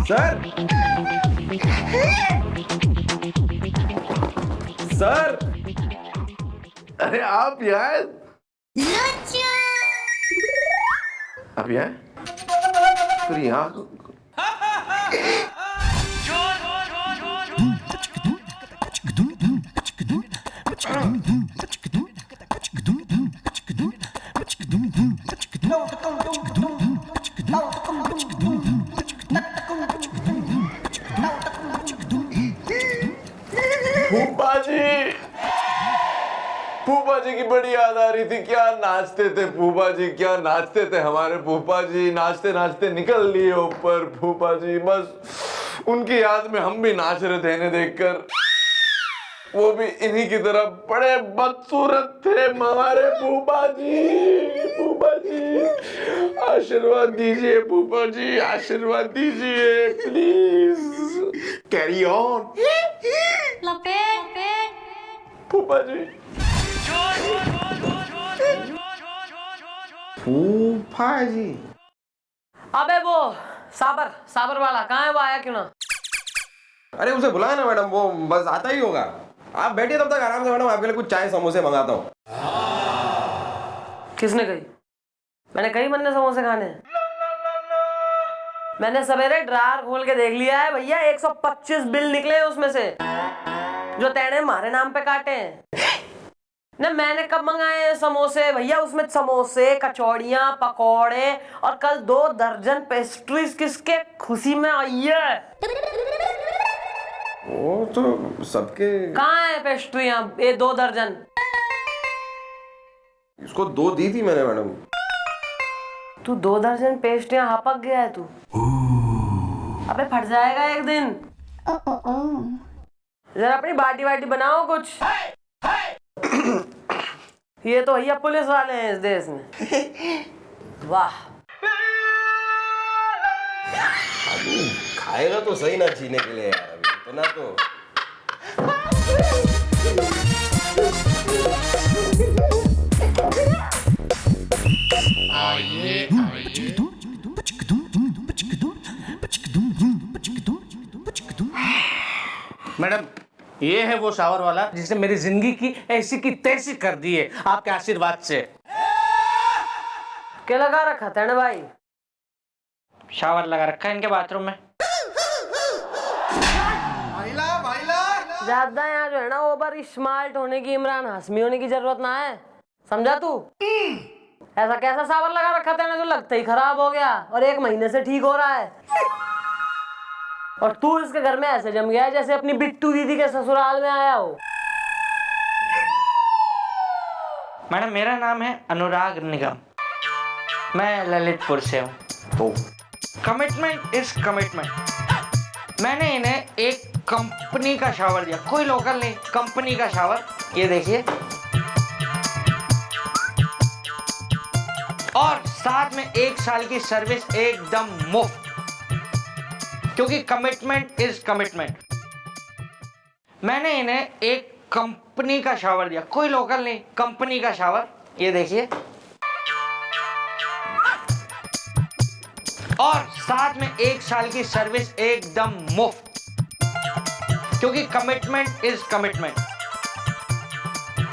सर सर अरे आप यहाँ आप यहाँ फिर यहाँ फूफा जी की बड़ी याद आ रही थी। क्या नाचते थे फूफा जी, क्या नाचते थे हमारे फूफा जी। नाचते नाचते निकल लिए ऊपर फूफा जी। बस उनकी याद में हम भी नाच रहे थे इन्हें देखकर। वो भी इन्हीं की तरह बड़े बदसूरत थे हमारे फूफा जी। फूफा जी आशीर्वाद दीजिए, फूफा जी आशीर्वाद दीजिए प्लीज। कैरी ऑन फूफा जी। फूफा जी। अबे वो साबर वाला कहाँ है? वो आया क्यों ना? अरे उसे बुलाया ना मैडम, वो बस आता ही होगा। आप बैठिए तब तक आराम से मैडम, आपके लिए कुछ चाय समोसे मंगाता हूँ। किसने कही? मैंने कही मन्ने समोसे खाने। मैंने सवेरे ड्रायर खोल के देख लिया है भैया, 125 बिल निकले हैं उसमें से जो तेने हमारे नाम पे काटे हैं ना। मैंने कब मंगाए हैं समोसे भैया? उसमें समोसे, कचौड़ियाँ, पकौड़े और कल 2 दर्जन पेस्ट्रीज किसके खुशी में आई है? वो तो सबके। कहाँ है पेस्ट्रियाँ ये 2 दर्जन? इसको 2 दी थी मैंने मैडम। तू 2 दर्जन पेस्ट्रियाँ हापक गया है तू। अबे फट जाएगा एक दिन। जरा अपनी बाटी वाटी बनाओ कुछ। ये तो भैया पुलिस वाले हैं इस देश में। वाह खाएगा तो सही ना जीने के लिए यार, अभी इतना तो। मैडम ये है वो शावर वाला जिसने मेरी जिंदगी की ऐसी की तैसी कर दी है आपके आशीर्वाद से। क्या लगा रखा था भाई? शावर लगा रखा है इनके बाथरूम में। ज्यादा यहाँ जो है ना ओवर स्मार्ट होने की, इमरान हाशमी होने की जरूरत ना है, समझा तू? ऐसा कैसा सावर लगा रखा था ना जो लगता ही खराब हो गया और 1 महीने से ठीक हो रहा है। और तू इसके घर में ऐसे जम गया है जैसे अपनी बिट्टू दीदी के ससुराल में आया हो। मैडम मेरा नाम है अनुराग निगम, मैं ललितपुर से हूँ। Commitment is commitment. मैंने इन्हें एक कंपनी का शावर दिया, कोई लोकल नहीं, कंपनी का शावर। ये देखिए, और साथ में 1 साल की सर्विस एकदम मुफ्त, क्योंकि कमिटमेंट इज कमिटमेंट। मैंने इन्हें एक कंपनी का शावर दिया, कोई लोकल नहीं, कंपनी का शावर। ये देखिए, और साथ में 1 साल की सर्विस एकदम मुफ्त, क्योंकि कमिटमेंट इज कमिटमेंट।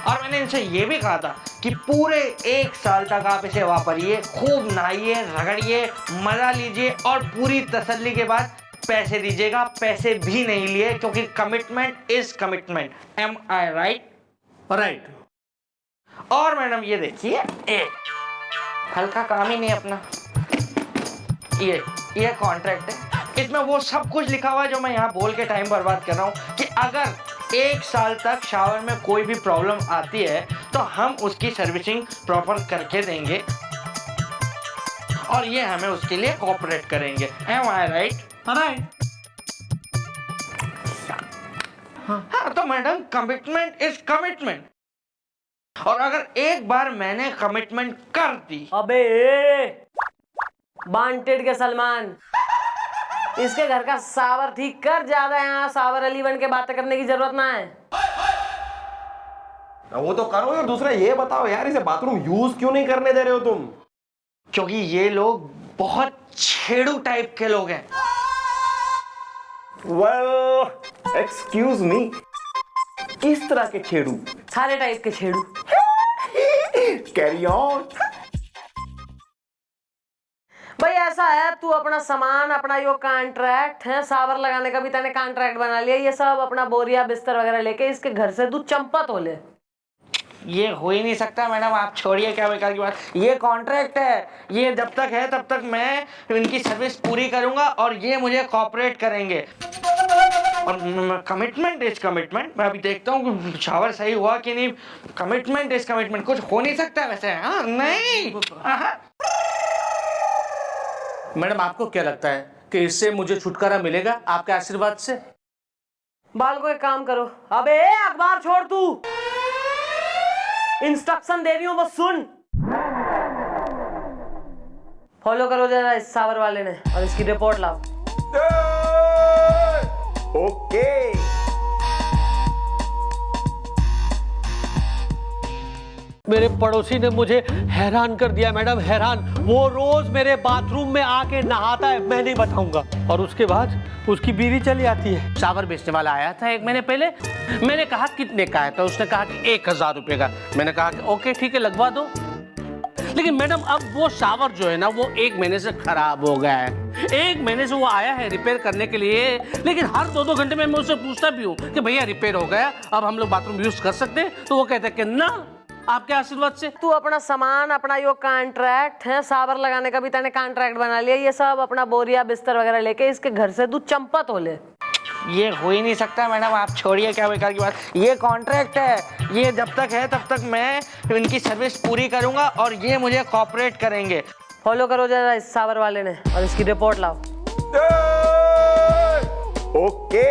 और मैंने इनसे ये भी कहा था कि पूरे 1 साल तक आप इसे वापरिए, खूब नहाइए, रगड़िए, मजा लीजिए और पूरी तसल्ली के बाद पैसे दीजिएगा। पैसे भी नहीं लिए क्योंकि commitment is commitment. Am I right? Right. और मैडम ये देखिए, एक हल्का काम ही नहीं अपना, ये कॉन्ट्रैक्ट है। इसमें वो सब कुछ लिखा हुआ है जो मैं यहाँ बोल के टाइम बर्बाद कर रहा हूँ कि अगर 1 साल तक शावर में कोई भी प्रॉब्लम आती है तो हम उसकी सर्विसिंग प्रॉपर करके देंगे और ये हमें उसके लिए कोऑपरेट करेंगे। M I right? राइट। हाँ, तो मैडम कमिटमेंट इज कमिटमेंट, और अगर एक बार मैंने कमिटमेंट कर दी। अबे वांटेड के सलमान, इसके घर का सावर ठीक कर, ज्यादा यहाँ सावर अली बन के बातें करने की जरूरत ना है। वो तो करो यार, दूसरा ये बताओ यार, इसे बाथरूम यूज क्यों नहीं करने दे रहे हो तुम? क्योंकि ये लोग बहुत छेड़ू टाइप के लोग हैं। वेल एक्सक्यूज मी, किस तरह के छेड़ू? सारे टाइप के छेड़ू। Carry on. भाई ऐसा है, तू अपना सामान, अपना यो कॉन्ट्रैक्ट है, सावर लगाने का भी तैने कॉन्ट्रैक्ट बना लिया, ये सब अपना बोरिया बिस्तर वगैरह लेके इसके घर से तू चंपत हो ले। ये हो ही नहीं सकता मैडम, आप छोड़िए क्या बेकार की बात। ये कॉन्ट्रैक्ट है, ये जब तक है तब तक मैं इनकी सर्विस पूरी करूंगा और ये मुझे कोऑपरेट करेंगे। और कमिटमेंट इज कमिटमेंट। मैं अभी देखता हूँ कि शावर सही हुआ कि नहीं। कमिटमेंट इज कमिटमेंट, कुछ हो नहीं सकता वैसे। हाँ नहीं। मैडम आपको क्या लगता है कि इससे मुझे छुटकारा मिलेगा आपके आशीर्वाद से? बाल को एक काम करो, अबे अखबार छोड़, तू इंस्ट्रक्शन दे रही हूं बस सुन। फॉलो करो जरा इस सावर वाले ने और इसकी रिपोर्ट लाओ। ओके। मेरे पड़ोसी ने मुझे हैरान कर दिया मैडम, हैरान। वो रोज मेरे बाथरूम में आके नहाता है, मैं नहीं बताऊंगा, और उसके बाद उसकी बीवी चली आती है। शावर बेचने वाला आया था 1 महीने पहले। मैंने कहा कितने का है, तो उसने कहा कि 1000 रुपए का। मैंने कहा कि ओके ठीक है, लगवा दो। लेकिन मैडम अब वो शावर जो है ना, वो 1 महीने से खराब हो गया है। 1 महीने से वो आया है रिपेयर करने के लिए, लेकिन हर 2-2 घंटे में मैं उससे पूछता भी हूँ कि भैया रिपेयर हो गया, अब हम लोग बाथरूम यूज कर सकते हैं? तो वो कहते हैं कि ना, आपके आशीर्वाद से। तू अपना सामान, अपना यो कॉन्ट्रैक्ट है, सावर लगाने का भी तैने कॉन्ट्रैक्ट बना लिया, ये सब अपना बोरिया बिस्तर वगैरह लेके इसके घर से तू चंपत हो ले। ये हो ही नहीं सकता मैडम, आप छोड़िए क्या बेकार की बात। ये कॉन्ट्रैक्ट है, ये जब तक है तब तक मैं इनकी सर्विस पूरी करूंगा और ये मुझे कोऑपरेट करेंगे। फॉलो करो जरा इस सावर वाले ने और इसकी रिपोर्ट लाओ। ओके।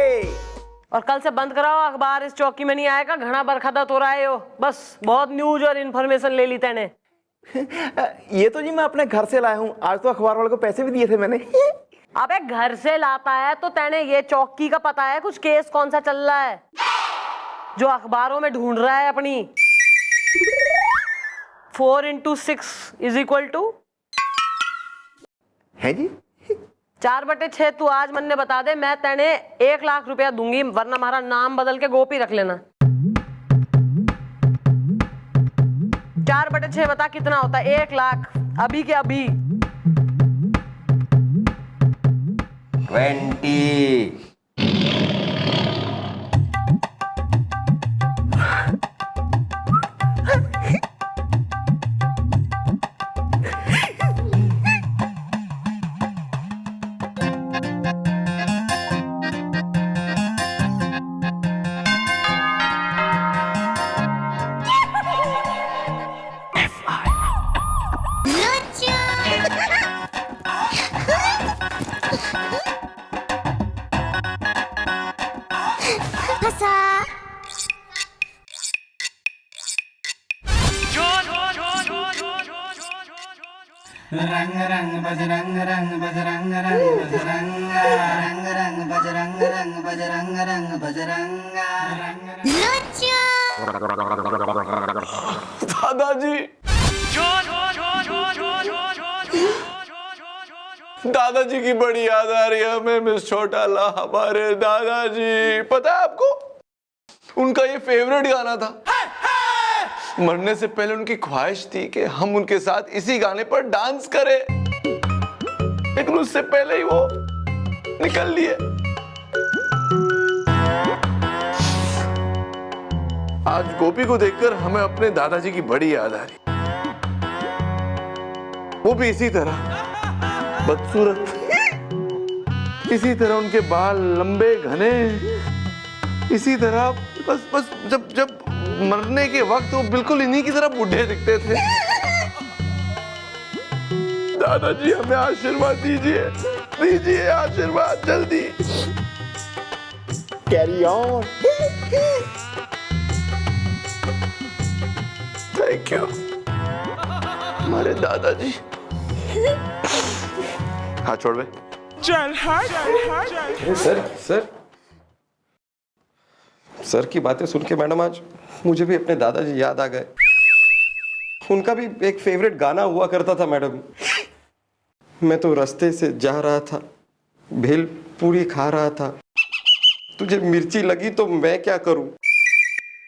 और कल से बंद कराओ अखबार, इस चौकी में नहीं आएगा, घना बरखदा तो रहा है हो। बस बहुत न्यूज और इन्फॉर्मेशन ले ली तैने। ये तो जी मैं अपने घर से लाया हूँ, आज तो अखबार वाले को पैसे भी दिए थे मैंने। अबे घर से लाता है तो तैने ये चौकी का पता है कुछ केस कौन सा चल रहा है जो अखबारों में ढूंढ रहा है अपनी? 4 × 6 = है जी? 4/6 तू आज मन ने बता दे, मैं तेने 1 लाख रुपया दूंगी, वरना हमारा नाम बदल के गोपी रख लेना। 4/6 बता कितना होता है? 1 लाख अभी के अभी। 20। रंग रंग बजरंग रंग बजरंग रंग बजरंग रंग रंग बजरंग रंग बजरंग रंग बजरंग। दादाजी, दादाजी की बड़ी याद आ रही है हमें, मिस छोटाला हमारे दादाजी। पता है आपको, उनका ये फेवरेट गाना था। मरने से पहले उनकी ख्वाहिश थी कि हम उनके साथ इसी गाने पर डांस करें, लेकिन उससे पहले ही वो निकल लिए। आज गोपी को देखकर हमें अपने दादाजी की बड़ी याद आ रही, वो भी इसी तरह बदसूरत, इसी तरह उनके बाल लंबे घने, इसी तरह बस जब मरने के वक्त वो बिल्कुल इन्हीं की तरह बूढ़े दिखते थे। दादाजी हमें आशीर्वाद दीजिए आशीर्वाद जल्दी। Carry on. थैंक यू हमारे दादाजी। हाथ छोड़ बे। सर की बातें सुन के मैडम आज मुझे भी अपने दादाजी याद आ गए। उनका भी एक फेवरेट गाना हुआ करता था मैडम। मैं तो रास्ते से जा रहा था, भेल पूरी खा रहा था, तुझे मिर्ची लगी तो मैं क्या करूं।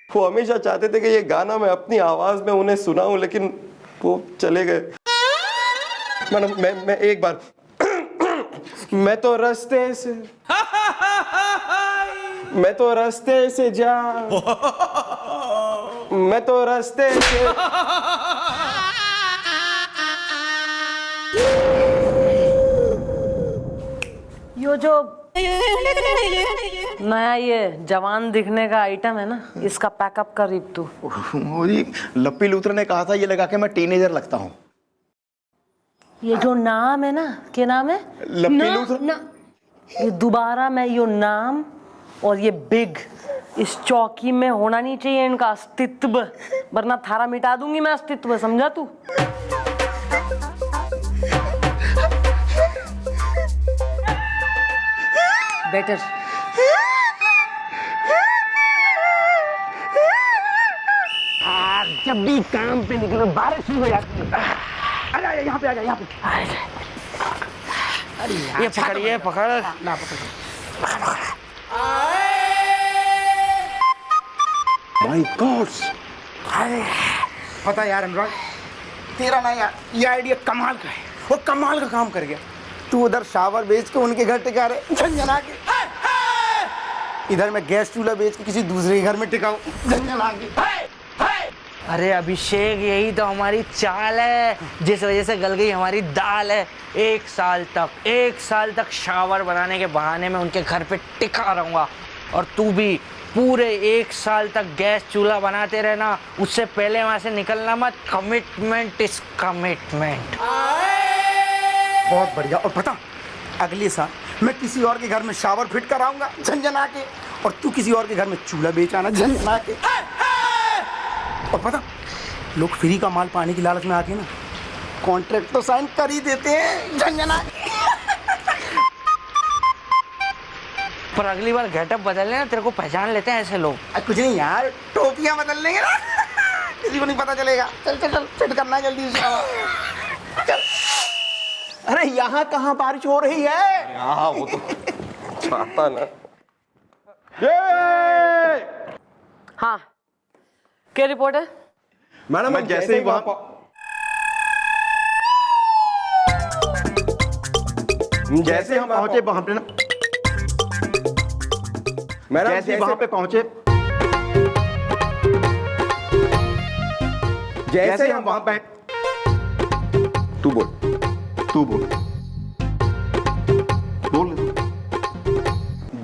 वो हमेशा चाहते थे कि ये गाना मैं अपनी आवाज में उन्हें सुनाऊं, लेकिन वो चले गए। मैडम मैं एक बार मैं तो रास्ते से जा, मैं तो रास्ते से। यो जो नया ये जवान दिखने का आइटम है ना, इसका पैकअप कर तू। लप्पी लूथरा ने कहा था ये लगा के मैं टीनेजर लगता हूँ। ये जो नाम है ना, क्या नाम है? लप्पी लूथरा। ये दोबारा मैं यो नाम और ये बिग इस चौकी में होना नहीं चाहिए इनका अस्तित्व, वरना थारा मिटा दूंगी मैं अस्तित्व, समझा तू? बेटर। जब भी काम पे निकलो बारिश शुरू हो जाती है। आजा यहाँ पे, आजा यहाँ पे। ये पकड़िए, पकड़ ना पकड़। My God. पता यार अनुराग, तेरा ना यार ये आइडिया कमाल का है, वो कमाल का काम कर गया। तू उधर शावर बेच के उनके घर टिका रहे झंझना के, इधर मैं गैस चूल्हा बेच के किसी दूसरे के घर में टिकाऊं झंझना के। अरे अभिषेक, यही तो हमारी चाल है, जिस वजह से गल गई हमारी दाल है। एक साल तक शावर बनाने के बहाने में उनके घर पे टिका रहूंगा, और तू भी पूरे 1 साल तक गैस चूल्हा बनाते रहना। उससे पहले वहां से निकलना मत। Commitment is commitment. बहुत बढ़िया। और पता, अगले साल मैं किसी और के घर में शावर फिट कराऊंगा झंझना के, और तू किसी और के घर में चूल्हा बेच आना झंझना के। और पता, लोग फ्री का माल पाने की लालच में आके ना कॉन्ट्रैक्ट तो साइन कर ही देते हैं झंझना के। पर अगली बार गेटअप बदल लेना, तेरे को पहचान लेते हैं ऐसे लोग। कुछ नहीं यार, टोपियां बदल लेंगे ना, किसी को नहीं पता चलेगा। चल चल चल, फिट करना है जल्दी से। चल। अरे यहाँ कहाँ बारिश हो रही है? हाँ वो तो चाहता ना। हाँ, क्या रिपोर्ट है? मैडम मैं जैसे ही वहां जैसे हम पहुंचे वहां पे ना, मैडम जैसे वहां पे पहुंचे, जैसे हम वहां पे, तू बोल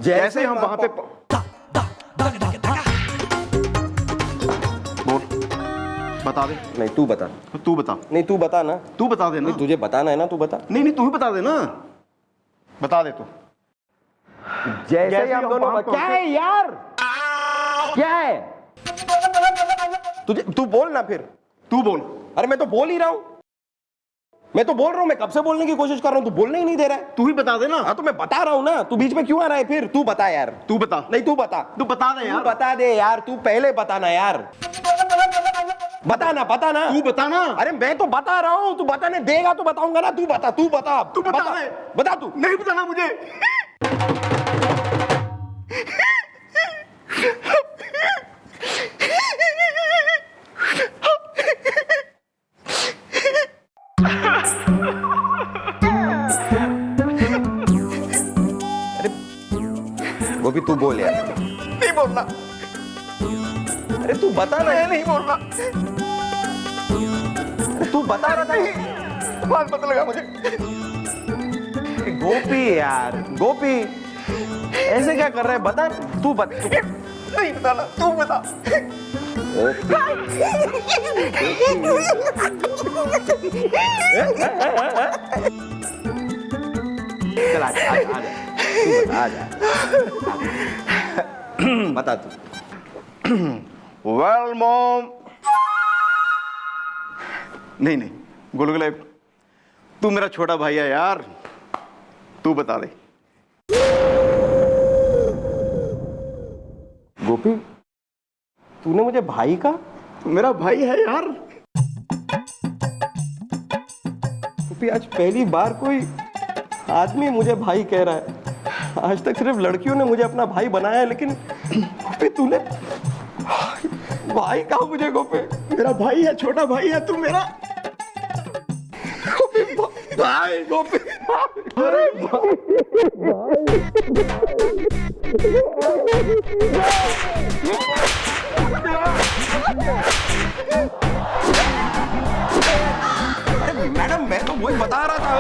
जैसे हम वहां पे बोल, बता दे। नहीं तू बता। तू बता। नहीं तू बता ना। तू बता दे ना। नहीं तुझे बताना है ना, तू बता। नहीं तू ही बता दे ना। बता दे तू। जैसे हम दोनों क्या है यार, क्या है? तुझे तू बोल ना फिर। तू बोल। अरे मैं तो बोल ही रहा हूं, मैं तो बोल रहा हूं, मैं कब से बोलने की कोशिश कर रहा हूं, तू बोलने ही नहीं दे रहा है। तू ही बता दे ना। हाँ तो मैं बता रहा हूं ना, तू बीच में क्यों आ रहा है फिर? तू बता यार। तू बता। नहीं तू बता। तू बता दे यार। तू बता दे यार, तू पहले बताना यार। बताना। तू बता ना। अरे मैं तो बता रहा हूं, तू बताने देगा तो बताऊंगा ना। तू बता। तू बता दे। बता तू। नहीं बताना मुझे। बोल यार। नहीं बोलना। अरे तू बता ना। नहीं बोलना। तू बता रहा था। बात पता लगा मुझे। गोपी यार, गोपी ऐसे क्या कर रहा है? बता, तू बता। नहीं बताना, तू बता। चल आ जा, आ जा, बता तू। Well mom. नहीं, गुलगुले, तू मेरा छोटा भाई है यार, तू बता दे। गोपी, तूने मुझे भाई कहा? तू मेरा भाई है यार। गोपी, आज पहली बार कोई आदमी मुझे भाई कह रहा है। आज तक सिर्फ लड़कियों ने मुझे अपना भाई बनाया है, लेकिन गोपी तूने भाई कहा मुझे? गोपी मेरा भाई है, छोटा भाई है तू मेरा। भाई, गोपी, अरे मैडम, मैं तो वही बता रहा था।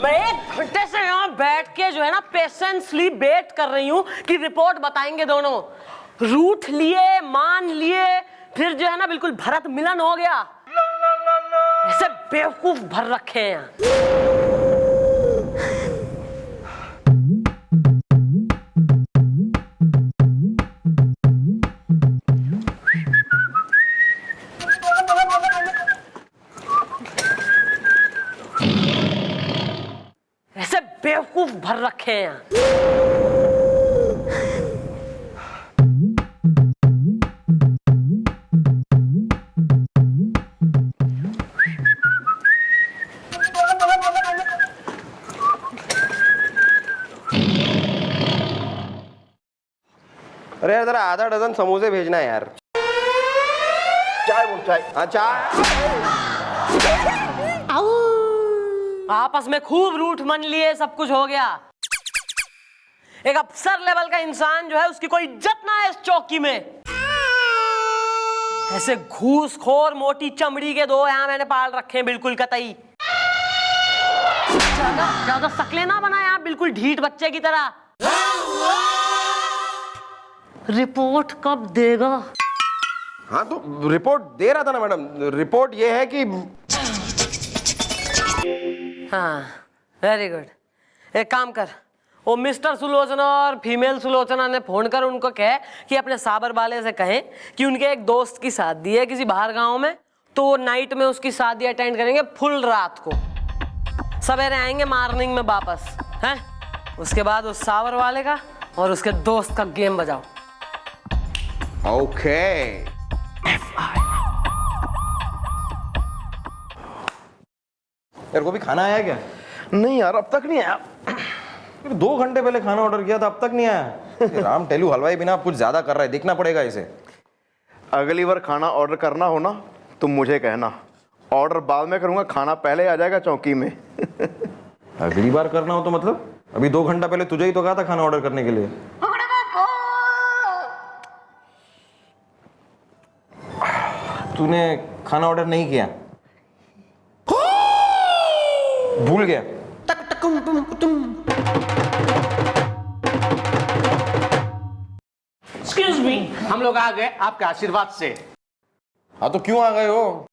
मैं 1 घंटे से यहाँ बैठ के जो है ना पेशेंसली वेट कर रही हूँ कि रिपोर्ट बताएंगे दोनों। रूठ लिए, मान लिए, फिर जो है ना बिल्कुल भरत मिलन हो गया। ऐसे बेवकूफ भर रखे हैं यहाँ। ऐसे बेवकूफ भर रखे हैं यहाँ। अरे यार, जरा आधा डजन समोसे भेजना है यार। चाय बोल, चाय। हाँ, चाय। आपस में खूब रूठ मन लिए, सब कुछ हो गया। एक अफसर लेवल का इंसान जो है उसकी कोई इज्जत ना है इस चौकी में। ऐसे घूसखोर मोटी चमड़ी के 2 यहाँ मैंने पाल रखे हैं, बिल्कुल कतई। ज्यादा शकलें ना बनाए आप, बिल्कुल ढीठ बच्चे की तरह। रिपोर्ट कब देगा? हाँ, तो रिपोर्ट दे रहा था ना मैडम। रिपोर्ट ये है कि हाँ, वेरी गुड। एक काम कर, वो मिस्टर सुलोचना और फीमेल सुलोचना ने फोन कर उनको कहे कि अपने साबर वाले से कहें कि उनके एक दोस्त की शादी है किसी बाहर गांव में, तो वो नाइट में उसकी शादी अटेंड करेंगे फुल रात को। सवेरे आएंगे मॉर्निंग में वापस, हैं? उसके बाद उस साबर वाले का और उसके दोस्त का गेम बजाओ। ओके। यार, को भी खाना आया क्या? नहीं यार, अब तक नहीं आया। 2 घंटे पहले खाना ऑर्डर किया था, अब तक नहीं आया। राम टेलू हलवाई बिना कुछ ज्यादा कर रहा है, देखना पड़ेगा इसे। अगली बार खाना ऑर्डर करना हो ना, तुम मुझे कहना। ऑर्डर बाद में करूंगा, खाना पहले आ जाएगा चौकी में। अगली बार करना हो तो मतलब? अभी 2 घंटा पहले तुझे ही तो कहा था खाना ऑर्डर करने के लिए। तूने खाना ऑर्डर नहीं किया? भूल गया? एक्सक्यूज मी, हम लोग आ गए आपके आशीर्वाद से। हाँ, तो क्यों आ गए हो?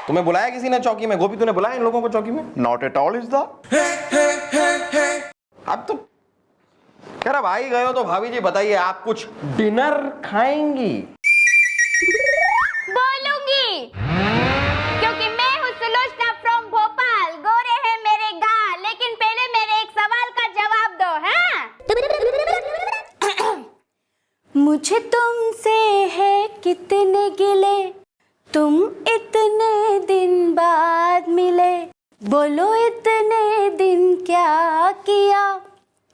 तुम्हें बुलाया किसी ने चौकी में? गोपी, तूने बुलाया इन लोगों को चौकी में? Not at all is the. अब तो कह रहा भाई गए हो तो भाभी जी बताइए, आप कुछ डिनर खाएंगी? बोलूंगी, क्योंकि मैं हूँ सुलोचना फ्रॉम भोपाल। गोरे हैं मेरे गाल, लेकिन पहले मेरे एक सवाल का जवाब दो। हाँ? मुझे तुमसे है कितने गिले, तुम इतने दिन बाद मिले। बोलो इतने दिन क्या किया,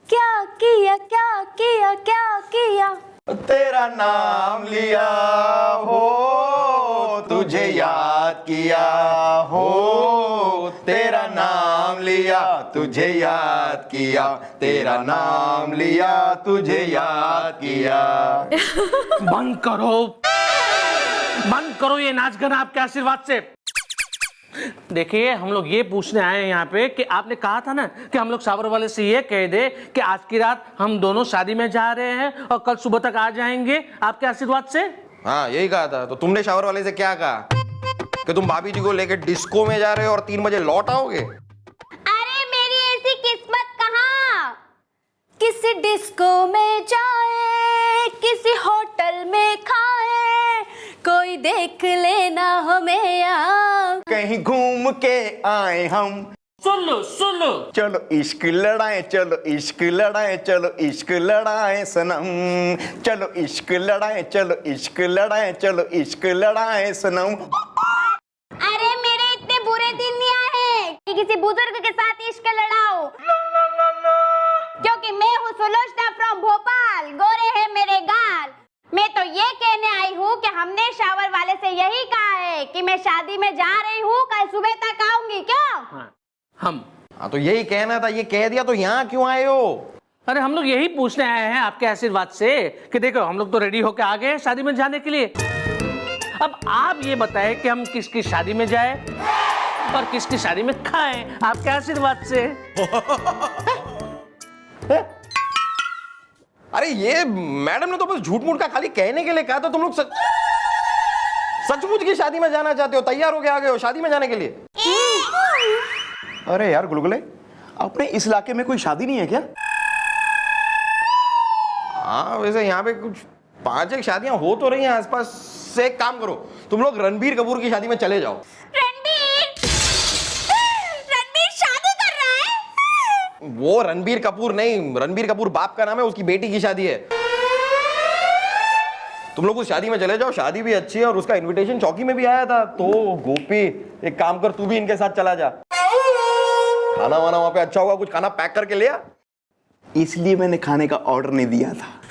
क्या किया, क्या किया, क्या किया? तेरा नाम लिया हो, तुझे तुझे याद किया हो, तेरा नाम लिया, तुझे याद किया, तेरा नाम लिया, तुझे याद किया। बंद करो ये नाच गाना आपके आशीर्वाद से। देखिए हम लोग ये पूछने आए हैं यहाँ पे कि आपने कहा था ना कि हम लोग शावर वाले से ये कह दे कि आज की रात हम दोनों शादी में जा रहे हैं और कल सुबह तक आ जाएंगे आपके आशीर्वाद से। हाँ यही कहा था। तो तुमने शावर वाले से क्या कहा कि तुम भाभी जी को लेकर डिस्को में जा रहे हो और 3 बजे लौट आओगे? अरे मेरी ऐसी किस्मत कहाँ। किसी डिस्को में जाए, किसी होटल में खाए, कोई देख लेना हमें यहाँ। कहीं घूम के आए हम। सुन लो चलो इश्क लड़ाए, चलो इश्क लड़ाए, चलो इश्क लड़ाए सनम, चलो इश्क लड़ाए, चलो इश्क लड़ाए, चलो इश्क लड़ाए सनम। अरे मेरे इतने बुरे दिन नहीं आए कि किसी बुजुर्ग के साथ इश्क लड़ाओ। क्योंकि मैं हूँ सुलोचना फ्रॉम भोपाल, गोरे हैं मेरे गाल। मैं तो ये कहने आई हूँ कि हमने शावर वाले से यही कहा है कि मैं शादी में जा रही हूँ, कल सुबह तक आऊंगी। क्यों? हाँ तो यही कहना था, ये कह दिया तो यहाँ क्यों आए हो? अरे हम लोग यही पूछने आए हैं आपके आशीर्वाद से कि देखो हम लोग तो रेडी होके आ गए शादी में जाने के लिए। अब आप ये बताएं कि हम किसकी शादी में जाए और किसकी शादी में खाएं आपके आशीर्वाद से। अरे ये मैडम ने तो बस झूठ मूठ का खाली कहने के लिए कहा था। तुम लोग सचमुच की शादी में जाना चाहते हो? तैयार होके आ गए हो शादी में जाने के लिए? अरे यार गुलगुले, अपने इस इलाके में कोई शादी नहीं है क्या? हाँ वैसे यहाँ पे कुछ 5-1 शादियां हो तो रही हैं आसपास से। एक काम करो, तुम लोग रणबीर कपूर की शादी में चले जाओ। रणबीर शादी कर रहा है? वो रणबीर कपूर नहीं, रणबीर कपूर बाप का नाम है, उसकी बेटी की शादी है। तुम लोग उस शादी में चले जाओ, शादी भी अच्छी है और उसका इनविटेशन चौकी में भी आया था। तो गोपी एक काम कर, तू भी इनके साथ चला जा। खाना वाना वहां पे अच्छा होगा, कुछ खाना पैक करके ले आ। इसलिए मैंने खाने का ऑर्डर नहीं दिया था।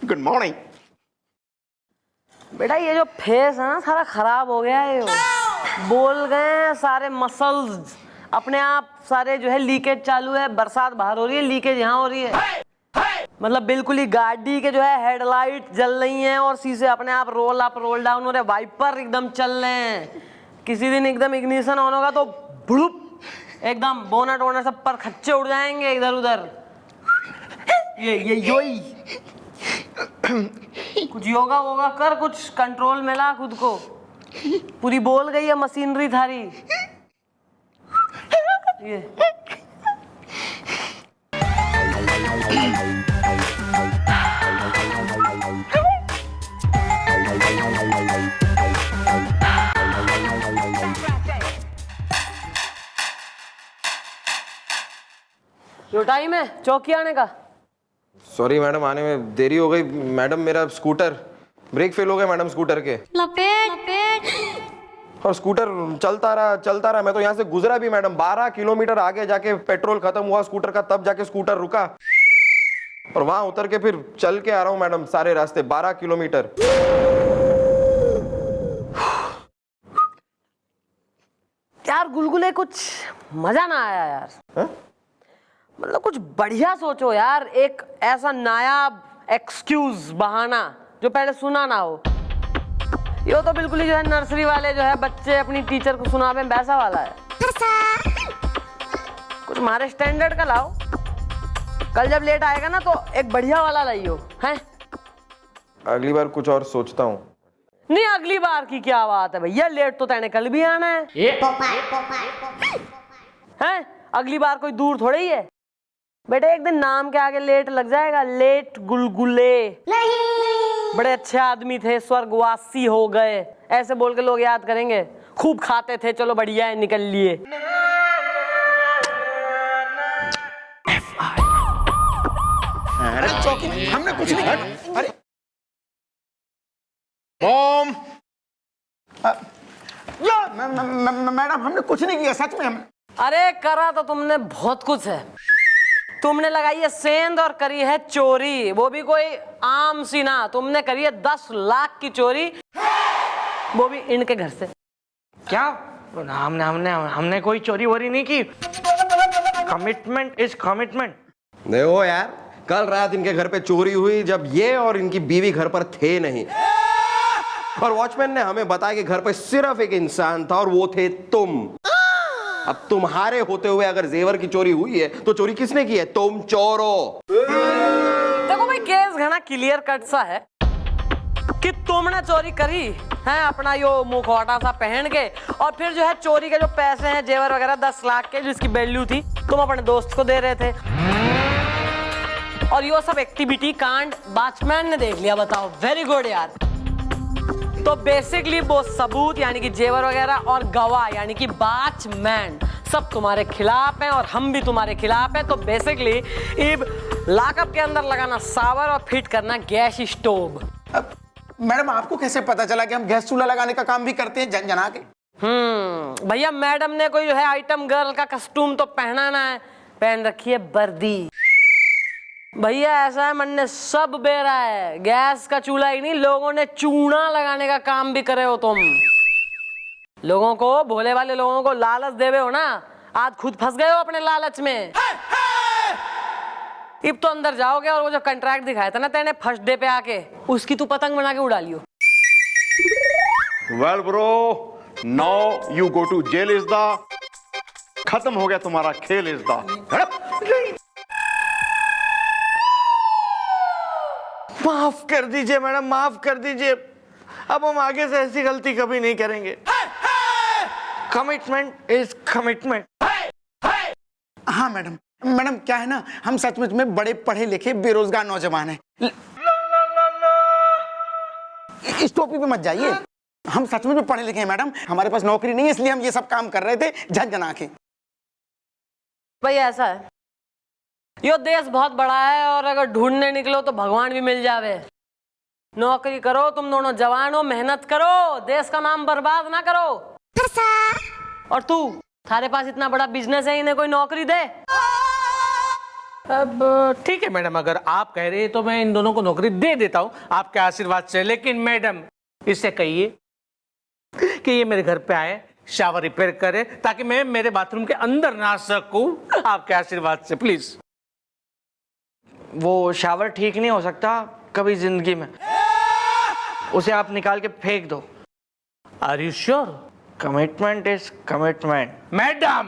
Good morning. बेटा ये जो फेस है ना सारा खराब हो गया है। बोल गए सारे मसल्स अपने आप सारे जो है लीकेज चालू है। बरसात बाहर हो रही है, लीकेज यहाँ हो रही है। मतलब बिल्कुल ही गाड़ी के जो है हेडलाइट जल रही हैं और शीशे अपने आप रोल अप रोल डाउन हो रहे, वाइपर एकदम चल रहे हैं। किसी दिन एकदम इग्निशन ऑन होगा तो भुड़ुप एकदम बोनट वोनट सब पर खच्चे उड़ जाएंगे इधर उधर। ये योई कुछ योगा वोगा कर, कुछ कंट्रोल में ला खुद को। पूरी बोल गई है मशीनरी थारी। ये जो टाइम है चौकी आने का। सॉरी मैडम, आने में देरी हो गई। मैडम मेरा स्कूटर ब्रेक फेल हो गया मैडम, स्कूटर के। और स्कूटर चलता रहा। मैं तो यहाँ से गुजरा भी मैडम, 12 किलोमीटर आगे जाके पेट्रोल खत्म हुआ स्कूटर का, तब जाके स्कूटर रुका और वहां उतर के फिर चल के आ रहा हूँ मैडम सारे रास्ते 12 किलोमीटर। यार गुलगुले कुछ मजा ना आया यार। मतलब कुछ बढ़िया सोचो यार, एक ऐसा नायाब एक्सक्यूज बहाना जो पहले सुना ना हो। ये तो बिल्कुल ही जो है नर्सरी वाले जो है बच्चे अपनी टीचर को सुनावे वैसा वाला है। तुम्हारे स्टैंडर्ड का लाओ। कल जब लेट आएगा ना तो एक बढ़िया वाला लाइयो हैं। अगली बार कुछ और सोचता हूँ। नहीं अगली बार की क्या बात है भैया, लेट तो तेने कल भी आना है। हैं अगली बार कोई दूर थोड़ी ही है बेटे, एक दिन नाम के आगे लेट लग जाएगा। लेट गुलगुले बड़े अच्छे आदमी थे, स्वर्गवासी हो गए, ऐसे बोल के लोग याद करेंगे। खूब खाते थे, चलो बढ़िया है, निकल लिए। अरे चौकी में हमने कुछ नहीं किया। अरे बॉम मैडम हमने कुछ नहीं किया, सच में हम। अरे करा तो तुमने बहुत कुछ है। तुमने लगाई है सेंध और करी है चोरी, वो भी कोई आम सी ना। तुमने करी है 10 लाख की चोरी, वो भी इनके घर से। क्या? हमने कोई चोरी वोरी नहीं की। Commitment is commitment. देखो यार, कल रात इनके घर पे चोरी हुई जब ये और इनकी बीवी घर पर थे नहीं, और वॉचमैन ने हमें बताया कि घर पे सिर्फ एक इंसान था और वो थे तुम। अब तुम्हारे होते हुए अगर जेवर की चोरी हुई है तो चोरी किसने की है? तुम चोरो। देखो भाई केस घना क्लियर कट सा है कि तुमने चोरी करी है अपना यो मुखौटा सा पहन के, और फिर जो है चोरी के जो पैसे हैं जेवर वगैरह 10 लाख के जिसकी वैल्यू थी, तुम अपने दोस्त को दे रहे थे। और यो सब एक्टिविटी कांड वॉचमैन ने देख लिया। बताओ, वेरी गुड यार। तो बेसिकली वो सबूत यानी कि जेवर वगैरह और गवाह यानी कि वॉचमैन सब तुम्हारे खिलाफ हैं और हम भी तुम्हारे खिलाफ हैं। तो बेसिकली अब लॉकअप के अंदर लगाना सावर और फिट करना गैस स्टोव। मैडम आपको कैसे पता चला कि हम गैस चूल्हा लगाने का काम भी करते हैं झंझना के? भैया मैडम ने कोई जो है आइटम गर्ल का कस्टूम तो पहना ना है, पहन रखी है वर्दी। भैया ऐसा है मन ने सब बेरा है, गैस का चूल्हा ही नहीं लोगों ने चूना लगाने का काम भी करे हो तुम। लोगों को, भोले वाले लोगों को लालच देवे हो ना, आज खुद फंस गए हो अपने लालच में। अब तो अंदर जाओगे और वो जो कॉन्ट्रैक्ट दिखाया था ना तेने फर्स्ट डे पे आके, उसकी तू पतंग बना के उड़ा लियो। Well bro, now you go to jail is the, खत्म हो गया तुम्हारा खेल इज द। माफ कर दीजिए मैडम, माफ कर दीजिए। अब हम आगे से ऐसी गलती कभी नहीं करेंगे। Commitment is commitment. हाँ मैडम, मैडम क्या है ना, हम सचमुच में बड़े पढ़े लिखे बेरोजगार नौजवान हैं। इस टोपी पे मत जाइए, हम सचमुच में पढ़े लिखे हैं मैडम, हमारे पास नौकरी नहीं है इसलिए हम ये सब काम कर रहे थे झंझना के। भाई ऐसा है, यो देश बहुत बड़ा है और अगर ढूंढने निकलो तो भगवान भी मिल जावे। नौकरी करो, तुम दोनों जवान हो, मेहनत करो, देश का नाम बर्बाद ना करो। और तू, थारे पास इतना बड़ा बिजनेस है, इन्हें कोई नौकरी दे। अब ठीक है मैडम, अगर आप कह रहे हैं तो मैं इन दोनों को नौकरी दे देता हूँ आपके आशीर्वाद से। लेकिन मैडम इससे कहिए कि ये मेरे घर पे आए, शावर रिपेयर करे, ताकि मैं मेरे बाथरूम के अंदर ना सकूं आपके आशीर्वाद से, प्लीज। वो शावर ठीक नहीं हो सकता कभी जिंदगी में, उसे आप निकाल के फेंक दो। Are you sure? Commitment is commitment. Madam